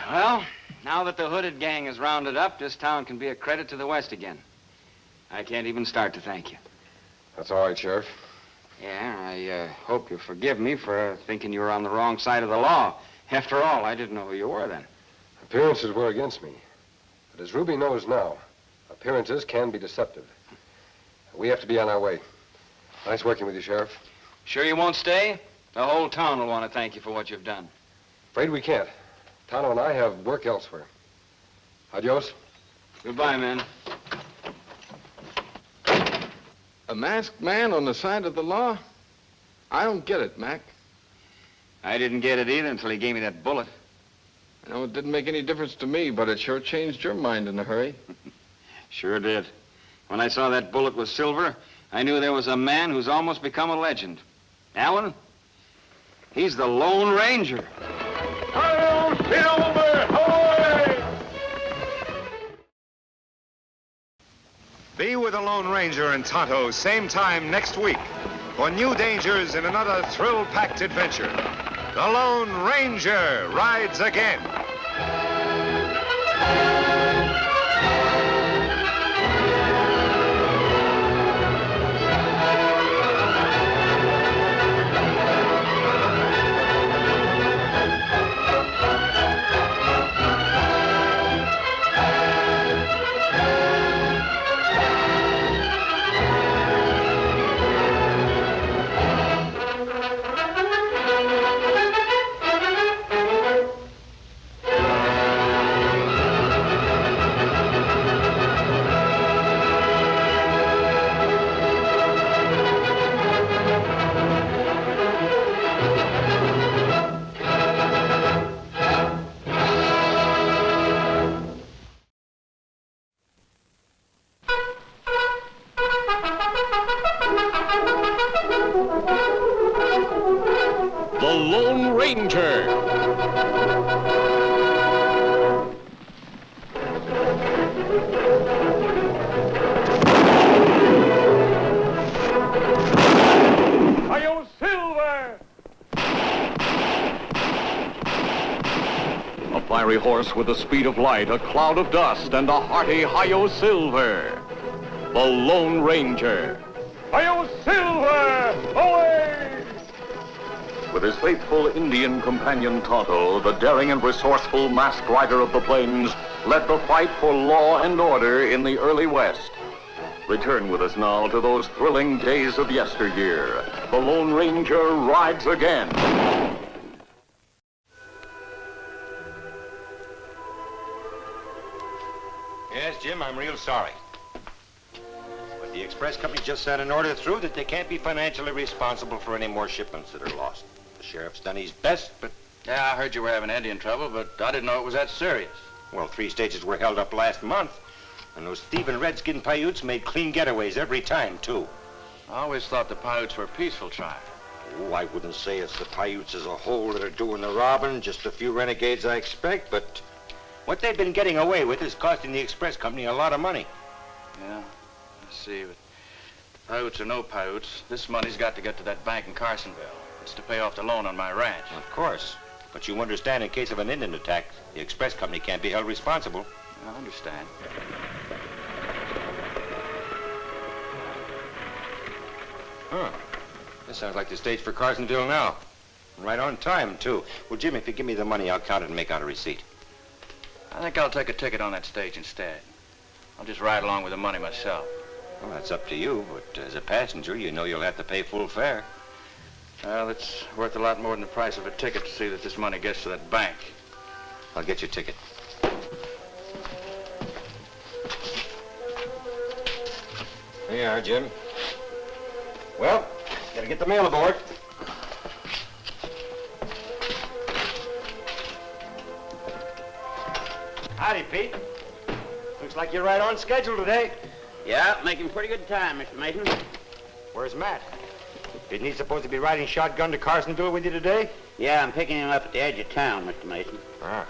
Well, now that the hooded gang is rounded up, this town can be a credit to the West again. I can't even start to thank you. That's all right, Sheriff. Yeah, I hope you forgive me for thinking you were on the wrong side of the law. After all, I didn't know who you were then. Appearances were against me. But as Ruby knows now, appearances can be deceptive. We have to be on our way. Nice working with you, Sheriff. Sure you won't stay? The whole town will want to thank you for what you've done. Afraid we can't. Tonto and I have work elsewhere. Adios. Goodbye, man. A masked man on the side of the law? I don't get it, Mac. I didn't get it either until he gave me that bullet. No, it didn't make any difference to me, but it sure changed your mind in a hurry. Sure did. When I saw that bullet was silver, I knew there was a man who's almost become a legend. Alan, he's the Lone Ranger. Be with the Lone Ranger and Tonto same time next week for new dangers in another thrill-packed adventure. The Lone Ranger rides again. fiery horse with the speed of light, a cloud of dust, and a hearty hi-yo silver. The Lone Ranger. Hi-yo silver! Away! With his faithful Indian companion Tonto, the daring and resourceful masked rider of the plains led the fight for law and order in the early West. Return with us now to those thrilling days of yesteryear. The Lone Ranger rides again. Yes, Jim, I'm real sorry. But the express company just sent an order through that they can't be financially responsible for any more shipments that are lost. The sheriff's done his best, but... Yeah, I heard you were having Indian trouble, but I didn't know it was that serious. Well, 3 stages were held up last month, and those thieving redskin Paiutes made clean getaways every time, too. I always thought the Paiutes were a peaceful tribe. Oh, I wouldn't say it's the Paiutes as a whole that are doing the robbing, just a few renegades I expect, but what they've been getting away with is costing the express company a lot of money. Yeah, I see, but Paiutes or no Paiutes, this money's got to get to that bank in Carsonville. It's to pay off the loan on my ranch. Of course. But you understand, in case of an Indian attack, the express company can't be held responsible. I understand. Huh. This sounds like the stage for Carsonville now. Right on time, too. Well, Jim, if you give me the money, I'll count it and make out a receipt. I think I'll take a ticket on that stage instead. I'll just ride along with the money myself. Well, that's up to you, but as a passenger, you know you'll have to pay full fare. Well, it's worth a lot more than the price of a ticket to see that this money gets to that bank. I'll get your ticket. Here you are, Jim. Well, gotta get the mail aboard. Howdy, Pete. Looks like you're right on schedule today. Yeah, making pretty good time, Mr. Mason. Where's Matt? Isn't he supposed to be riding shotgun to Carsonville with you today? Yeah, I'm picking him up at the edge of town, Mr. Mason. Ah.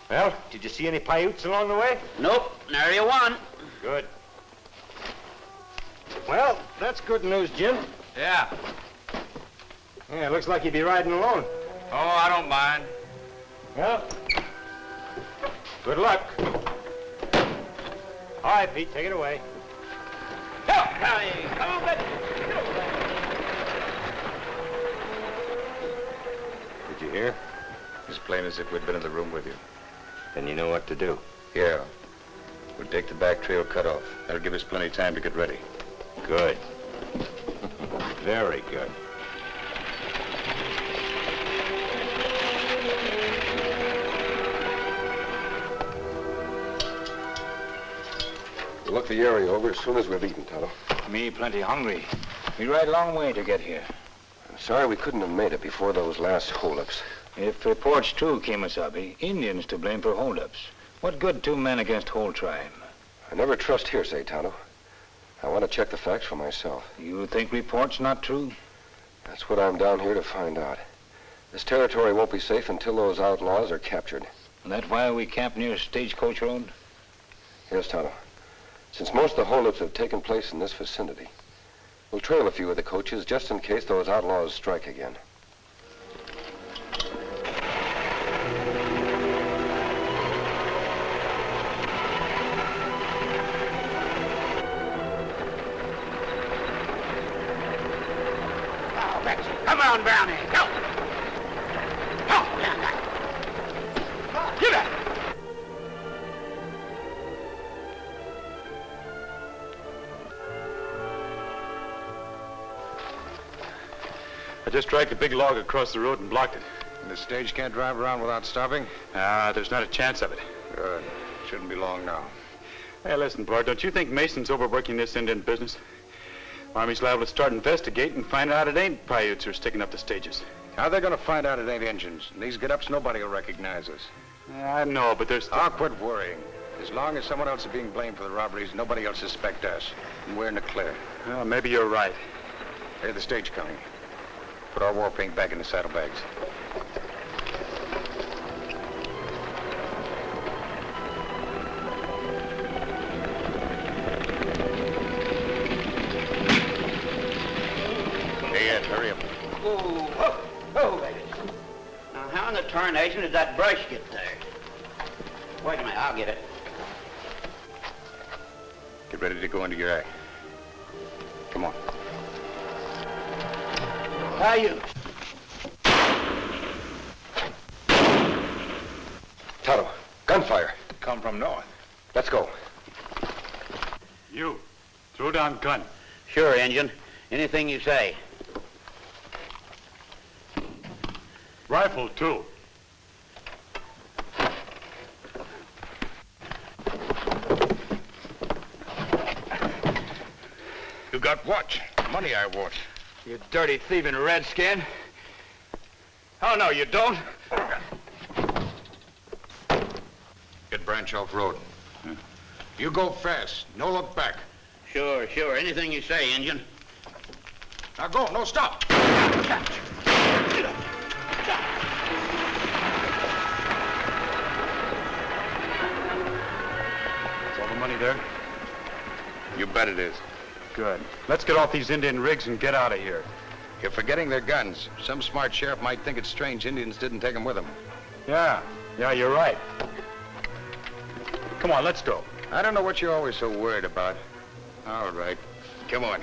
Well, did you see any Paiutes along the way? Nope, nary a one. Good. Well, that's good news, Jim. Yeah. Yeah, looks like you'd be riding alone. Oh, I don't mind. Well, good luck. All right, Pete, take it away. Come on, Butch. Did you hear? As plain as if we'd been in the room with you. Then you know what to do. Yeah. We'll take the back trail cut off. That'll give us plenty of time to get ready. Good. Very good. We'll look the area over as soon as we've eaten, Tonto. Me plenty hungry. We ride a long way to get here. I'm sorry we couldn't have made it before those last holdups. If report's true, Kemo Sabe, Indians to blame for holdups. What good 2 men against whole tribe? I never trust hearsay, Tonto. I want to check the facts for myself. You think report's not true? That's what I'm down here to find out. This territory won't be safe until those outlaws are captured. And that's why we camp near Stagecoach Road? Yes, Tonto. Since most of the holdups have taken place in this vicinity, we'll trail a few of the coaches just in case those outlaws strike again. Come on, Brownie, go! Go! Get back! I just dragged a big log across the road and blocked it. And the stage can't drive around without stopping? There's not a chance of it. Good. Shouldn't be long now. Hey, listen, Bart, don't you think Mason's overworking this Indian business? Army's liable to start investigating and find out it ain't Paiutes who are sticking up the stages. How are they going to find out it ain't Injuns? In these get-ups, nobody will recognize us. I know, but there's... I'll quit worrying. As long as someone else is being blamed for the robberies, nobody else suspect us. And we're in the clear. Well, maybe you're right. Hear the stage coming. Put our war paint back in the saddlebags. Hey, Ed, hurry up. Oh, baby. Now, how in the tarnation did that brush get there? Wait a minute, I'll get it. Get ready to go into your act. Come on. How you? Tonto, gunfire. Come from north. Let's go. You, throw down gun. Sure, Injun. Anything you say. Rifle, too. You got what? Money I want. You dirty thieving redskin. Oh, no, you don't. Get Branch off road. You go fast. No look back. Sure, sure. Anything you say, Injun. Now go. No, stop. Is all the money there? You bet it is. Good. Let's get off these Indian rigs and get out of here. You're forgetting their guns. Some smart sheriff might think it's strange Indians didn't take them with them. Yeah, you're right. Come on, let's go. I don't know what you're always so worried about. All right. Come on.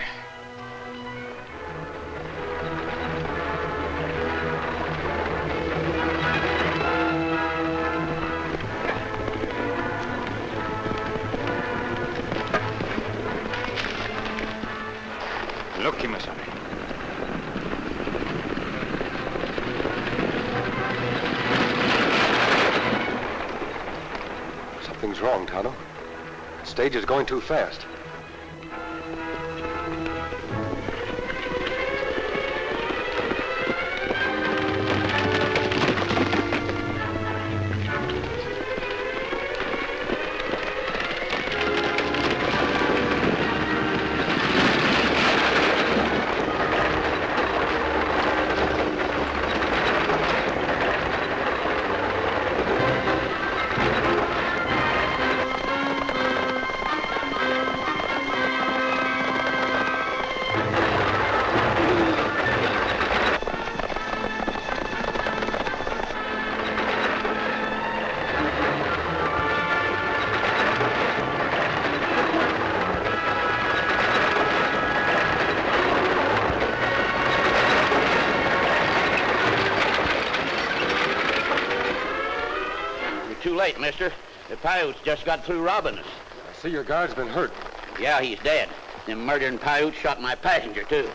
Look, Kemo Sabe. Something's wrong, Tonto. The stage is going too fast. Too late, mister. The Paiutes just got through robbing us. I see your guard's been hurt. Yeah, he's dead. Them murdering Paiutes shot my passenger, too.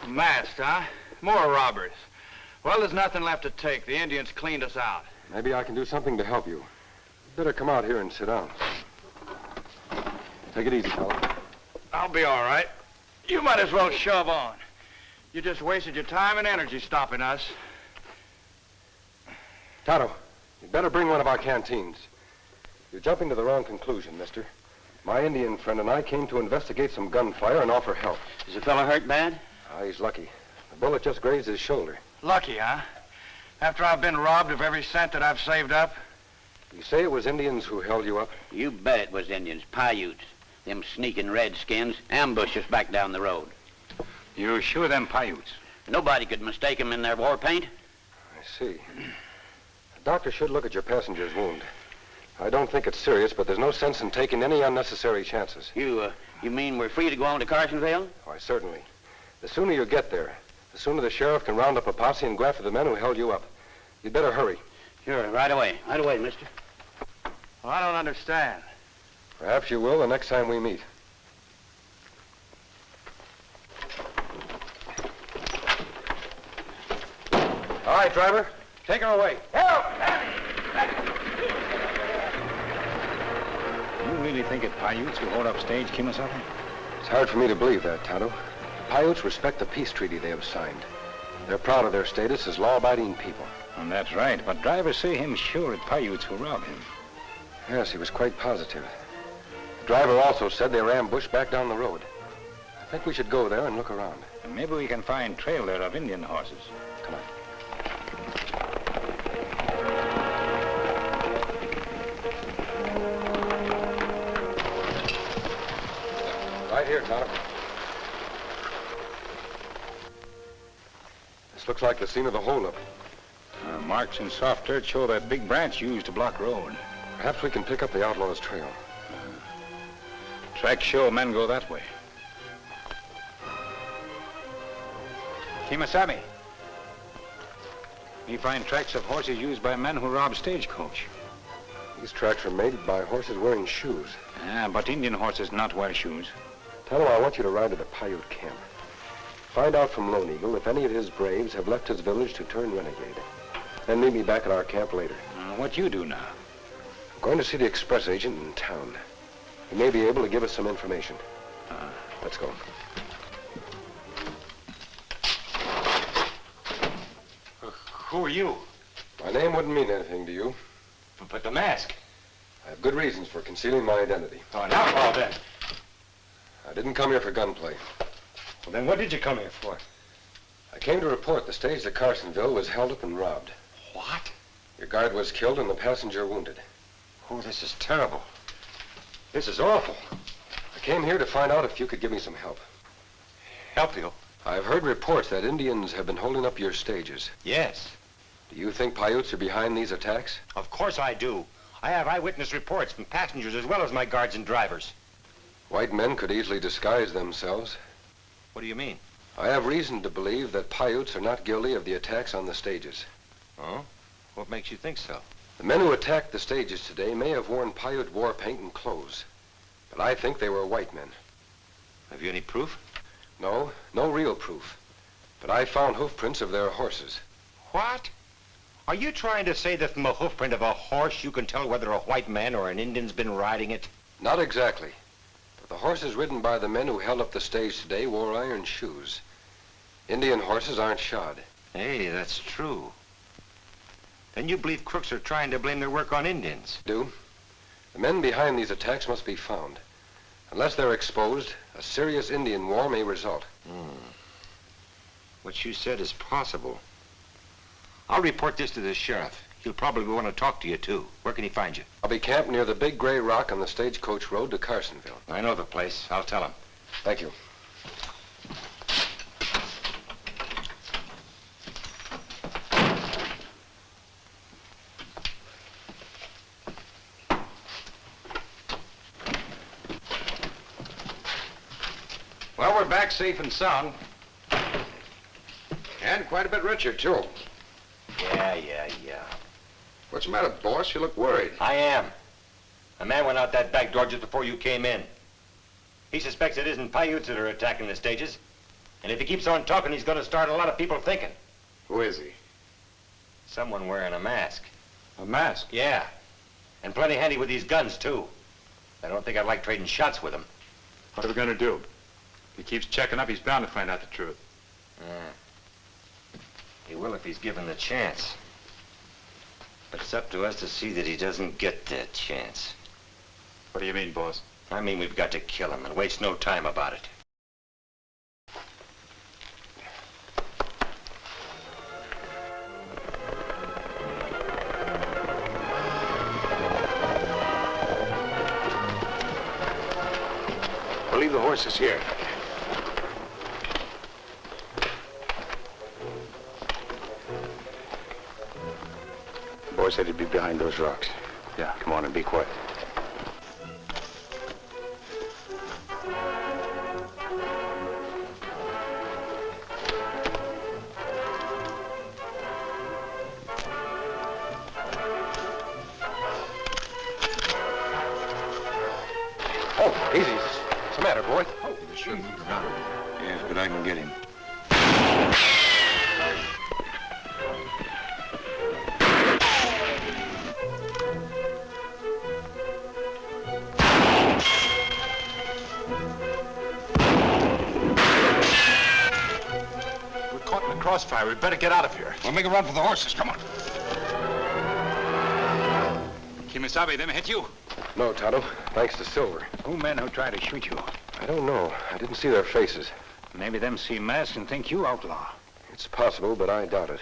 Masked, huh? More robbers. Well, there's nothing left to take. The Indians cleaned us out. Maybe I can do something to help you. Better come out here and sit down. Take it easy, fella. I'll be all right. You might as well shove on. You just wasted your time and energy stopping us. Tonto, you'd better bring one of our canteens. You're jumping to the wrong conclusion, mister. My Indian friend and I came to investigate some gunfire and offer help. Is the fella hurt bad? Ah, he's lucky. The bullet just grazed his shoulder. Lucky, huh? After I've been robbed of every cent that I've saved up? You say it was Indians who held you up? You bet it was Indians, Paiutes. Them sneaking redskins ambushed us back down the road. You're sure them Paiutes? Nobody could mistake them in their war paint. I see. The doctor should look at your passenger's wound. I don't think it's serious, but there's no sense in taking any unnecessary chances. You mean we're free to go on to Carsonville? Why, certainly. The sooner you get there, the sooner the sheriff can round up a posse and go after the men who held you up. You'd better hurry. Sure, right away. Right away, mister. Well, I don't understand. Perhaps you will the next time we meet. All right, driver. Take her away. Help! You really think it's Paiutes who hold up stage, Kemo Sabe? It's hard for me to believe that, Tonto. The Paiutes respect the peace treaty they have signed. They're proud of their status as law-abiding people. And that's right, but drivers say him sure it's Paiutes who robbed him. Yes, he was quite positive. The driver also said they were ambushed back down the road. I think we should go there and look around. And maybe we can find trail there of Indian horses. Come on. Right here, Tonto. This looks like the scene of the holdup. Marks in soft dirt show that big branch used to block road. Perhaps we can pick up the outlaws' trail. Tracks show men go that way. Kemo Sabe. We find tracks of horses used by men who robbed stagecoach. These tracks are made by horses wearing shoes. Ah, but Indian horses not wear shoes. Tonto, I want you to ride to the Paiute camp. Find out from Lone Eagle if any of his braves have left his village to turn renegade. Then meet me back at our camp later. What you do now? I'm going to see the express agent in town. He may be able to give us some information. Let's go. Who are you? My name wouldn't mean anything to you. But the mask. I have good reasons for concealing my identity. Oh, an outlaw, then. I didn't come here for gunplay. Well, then what did you come here for? I came to report the stage to Carsonville was held up and robbed. What? Your guard was killed and the passenger wounded. Oh, this is terrible. This is awful. I came here to find out if you could give me some help. Help you? I've heard reports that Indians have been holding up your stages. Yes. Do you think Paiutes are behind these attacks? Of course I do. I have eyewitness reports from passengers as well as my guards and drivers. White men could easily disguise themselves. What do you mean? I have reason to believe that Paiutes are not guilty of the attacks on the stages. Oh? What makes you think so? The men who attacked the stages today may have worn Paiute war paint and clothes. But I think they were white men. Have you any proof? No real proof. But I found hoof prints of their horses. What? Are you trying to say that from a hoof print of a horse you can tell whether a white man or an Indian's been riding it? Not exactly. But the horses ridden by the men who held up the stage today wore iron shoes. Indian horses aren't shod. Hey, that's true. Then you believe crooks are trying to blame their work on Indians? Do. The men behind these attacks must be found. Unless they're exposed, a serious Indian war may result. What you said is possible. I'll report this to the sheriff. He'll probably want to talk to you, too. Where can he find you? I'll be camped near the big gray rock on the stagecoach road to Carsonville. I know the place. I'll tell him. Thank you. Well, we're back safe and sound. And quite a bit richer, too. Yeah. What's the matter, boss? You look worried. I am. A man went out that back door just before you came in. He suspects it isn't Paiutes that are attacking the stages. And if he keeps on talking, he's going to start a lot of people thinking. Who is he? Someone wearing a mask. A mask? Yeah. And plenty handy with these guns, too. I don't think I'd like trading shots with him. What are we going to do? If he keeps checking up, he's bound to find out the truth. He will if he's given the chance. But it's up to us to see that he doesn't get that chance. What do you mean, boss? I mean we've got to kill him and waste no time about it. We'll leave the horses here. The boy said he'd be behind those rocks. Yeah, come on and be quiet. Oh, easy. What's the matter, boy? Oh, he sure moved around. Yes, but I can get him. We're caught in the crossfire. We'd better get out of here. We'll make a run for the horses. Come on. Kemo Sabe, them hit you? No, Tonto. Thanks to Silver. Who men who try to shoot you? I don't know. I didn't see their faces. Maybe them see masks and think you outlaw. It's possible, but I doubt it.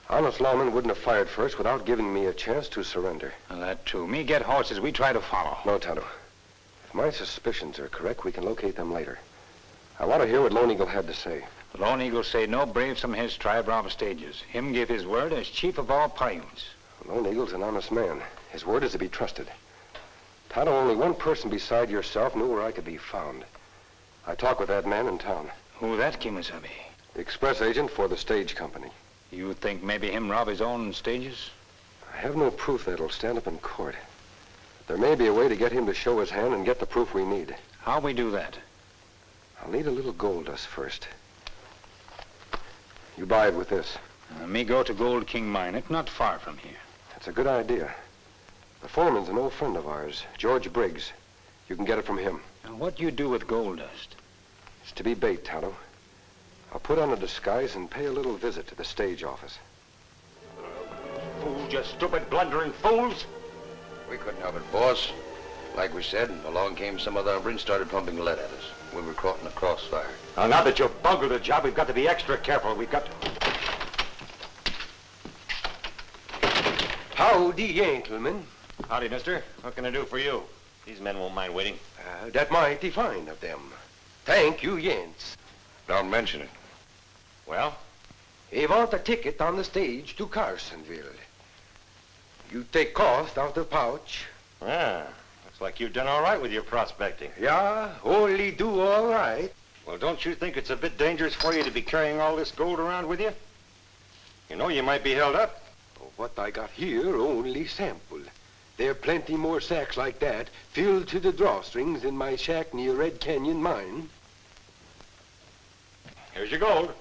Honest lawmen wouldn't have fired first without giving me a chance to surrender. Well, that too. Me get horses, we try to follow. No, Tonto. If my suspicions are correct, we can locate them later. I want to hear what Lone Eagle had to say. Lone Eagle say no braves from his tribe rob stages. Him give his word as chief of all Paiutes. Lone Eagle's an honest man. His word is to be trusted. Tonto, only one person beside yourself knew where I could be found. I talked with that man in town. Who that, Kemo Sabe? The express agent for the stage company. You think maybe him rob his own stages? I have no proof that'll stand up in court. There may be a way to get him to show his hand and get the proof we need. How we do that? I'll need a little gold dust first. You buy it with this. Me go to Gold King Mine. It's not far from here. That's a good idea. The foreman's an old friend of ours, George Briggs. You can get it from him. Now, what you do with gold dust? It's to be bait, Tonto. I'll put on a disguise and pay a little visit to the stage office. Fools, you stupid, blundering fools! We couldn't help it, boss. Like we said, along came some other hombre and started pumping lead at us. We were caught in a crossfire. Now that you've bungled the job, we've got to be extra careful. We've got to... Howdy, gentlemen. Howdy, mister. What can I do for you? These men won't mind waiting. That mighty fine of them. Thank you, gents. Don't mention it. Well? He want a ticket on the stage to Carsonville. You take cost out of pouch. Ah, looks like you've done all right with your prospecting. Yeah, only do all right. Well, don't you think it's a bit dangerous for you to be carrying all this gold around with you? You know you might be held up. What I got here, only sample. There are plenty more sacks like that filled to the drawstrings in my shack near Red Canyon Mine. Here's your gold.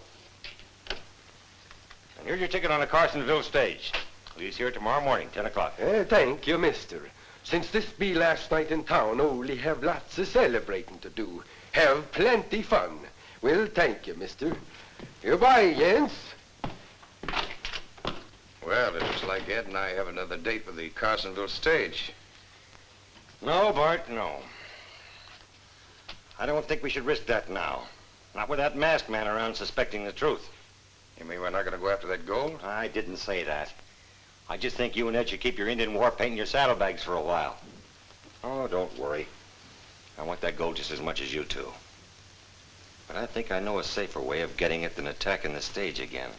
And here's your ticket on the Carsonville stage. Leaves here tomorrow morning, 10 o'clock. Thank you, mister. Since this be last night in town, only have lots of celebrating to do. Have plenty fun. Well, thank you, mister. Goodbye, gents. Well, it looks like Ed and I have another date with the Carsonville stage. No, Bart, no. I don't think we should risk that now. Not with that masked man around suspecting the truth. You mean we're not going to go after that gold? I didn't say that. I just think you and Ed should keep your Indian war paint in your saddlebags for a while. Oh, don't worry. I want that gold just as much as you two. But I think I know a safer way of getting it than attacking the stage again.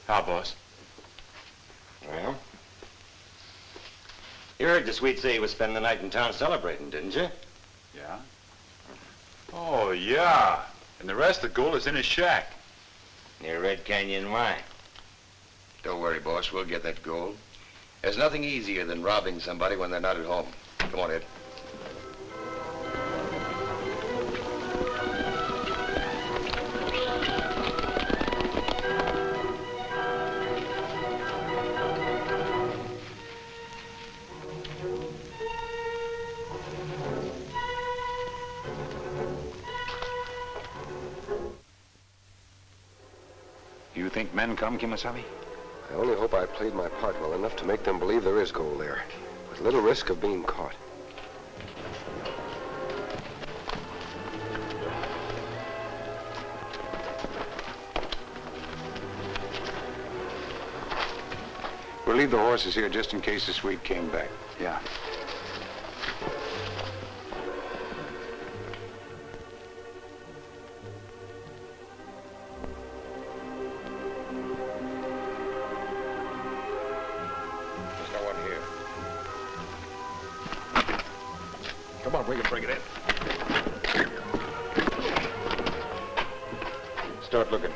How, boss? Well, you heard the sweet say he was spending the night in town celebrating, didn't you? Yeah. Oh, yeah. And the rest of the gold is in his shack. Near Red Canyon Mine. Don't worry, boss. We'll get that gold. There's nothing easier than robbing somebody when they're not at home. Come on, Ed. You think men come, Kemo Sabe? I only hope I played my part well enough to make them believe there is gold there, with little risk of being caught. We'll leave the horses here just in case the Swede came back. Yeah. Come on, we can bring it in. Start looking.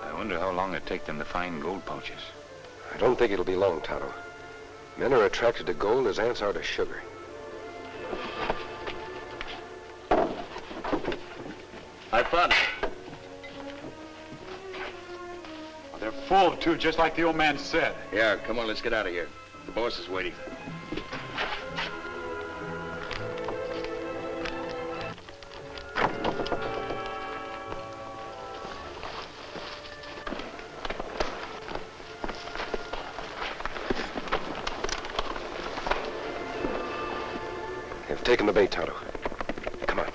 I wonder how long it'd take them to find gold pouches. I don't think it'll be long, Tonto. Men are attracted to gold as ants are to sugar. I found it. They're full, too, just like the old man said. Yeah, come on, let's get out of here. The boss is waiting. They've taken the bait, Tonto. Come on.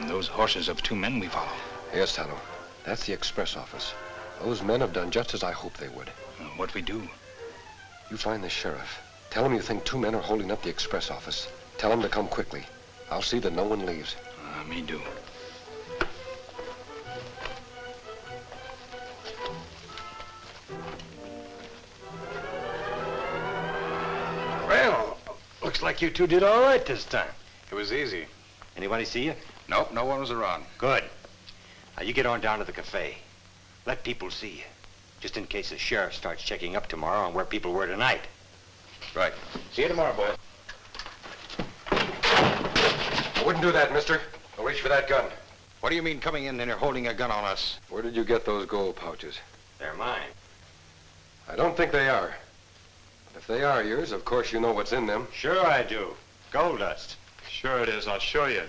Those horses of 2 men we follow. Yes, Tonto. That's the express office. Those men have done just as I hoped they would. What we do? You find the sheriff. Tell him you think 2 men are holding up the express office. Tell him to come quickly. I'll see that no one leaves. Me do. Well, looks like you two did all right this time. It was easy. Anybody see you? Nope, no one was around. Good. Now, you get on down to the cafe. Let people see you. Just in case the sheriff starts checking up tomorrow on where people were tonight. Right. See you tomorrow, boys. I wouldn't do that, mister. I'll reach for that gun. What do you mean coming in and you're holding a gun on us? Where did you get those gold pouches? They're mine. I don't think they are. But if they are yours, of course you know what's in them. Sure I do. Gold dust. Sure it is. I'll show you.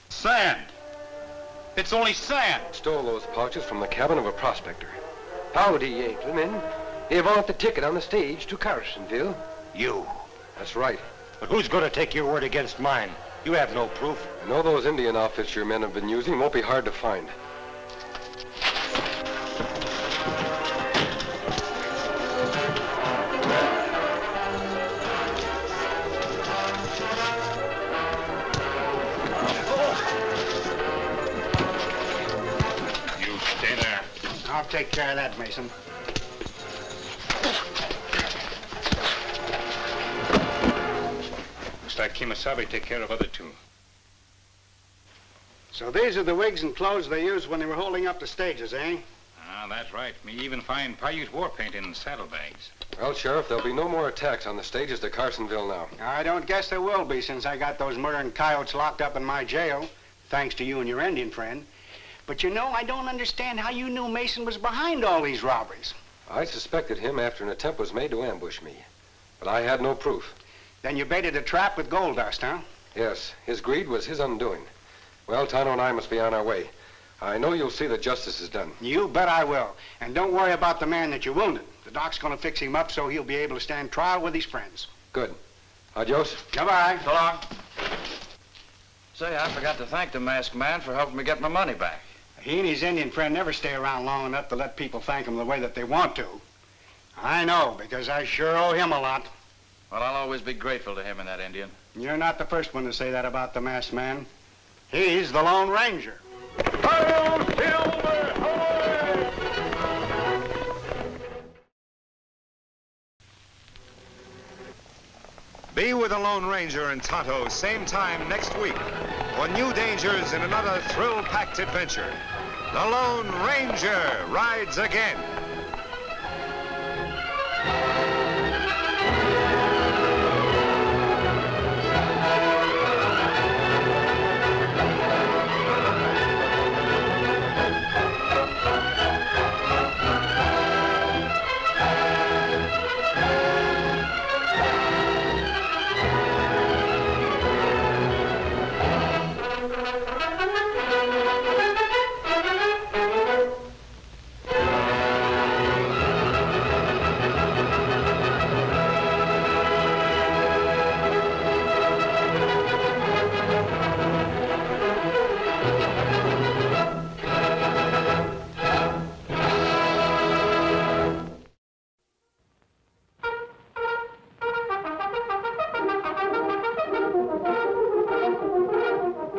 Sand. It's only sand. Stole those pouches from the cabin of a prospector. Howdy, gentlemen. You want the ticket on the stage to Carsonville? You. That's right. But who's going to take your word against mine? You have no proof. I know those Indian outfits your men have been using won't be hard to find. You stay there. I'll take care of that, Mason. Looks like Kemo Sabe take care of other 2. So these are the wigs and clothes they used when they were holding up the stages, eh? That's right. Me even find Paiute war paint in saddlebags. Well, Sheriff, there'll be no more attacks on the stages to Carsonville now. I don't guess there will be, since I got those murdering coyotes locked up in my jail, thanks to you and your Indian friend. But you know, I don't understand how you knew Mason was behind all these robberies. I suspected him after an attempt was made to ambush me, but I had no proof. Then you baited a trap with gold dust, huh? Yes, his greed was his undoing. Well, Tonto and I must be on our way. I know you'll see that justice is done. You bet I will. And don't worry about the man that you wounded. The doc's gonna fix him up so he'll be able to stand trial with his friends. Good. Adios. Goodbye. So long. Say, I forgot to thank the masked man for helping me get my money back. He and his Indian friend never stay around long enough to let people thank him the way that they want to. I know, because I sure owe him a lot. Well, I'll always be grateful to him and that Indian. You're not the first one to say that about the masked man. He's the Lone Ranger. Be with the Lone Ranger and Tonto same time next week for new dangers in another thrill-packed adventure. The Lone Ranger rides again.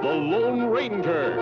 The Lone Ranger,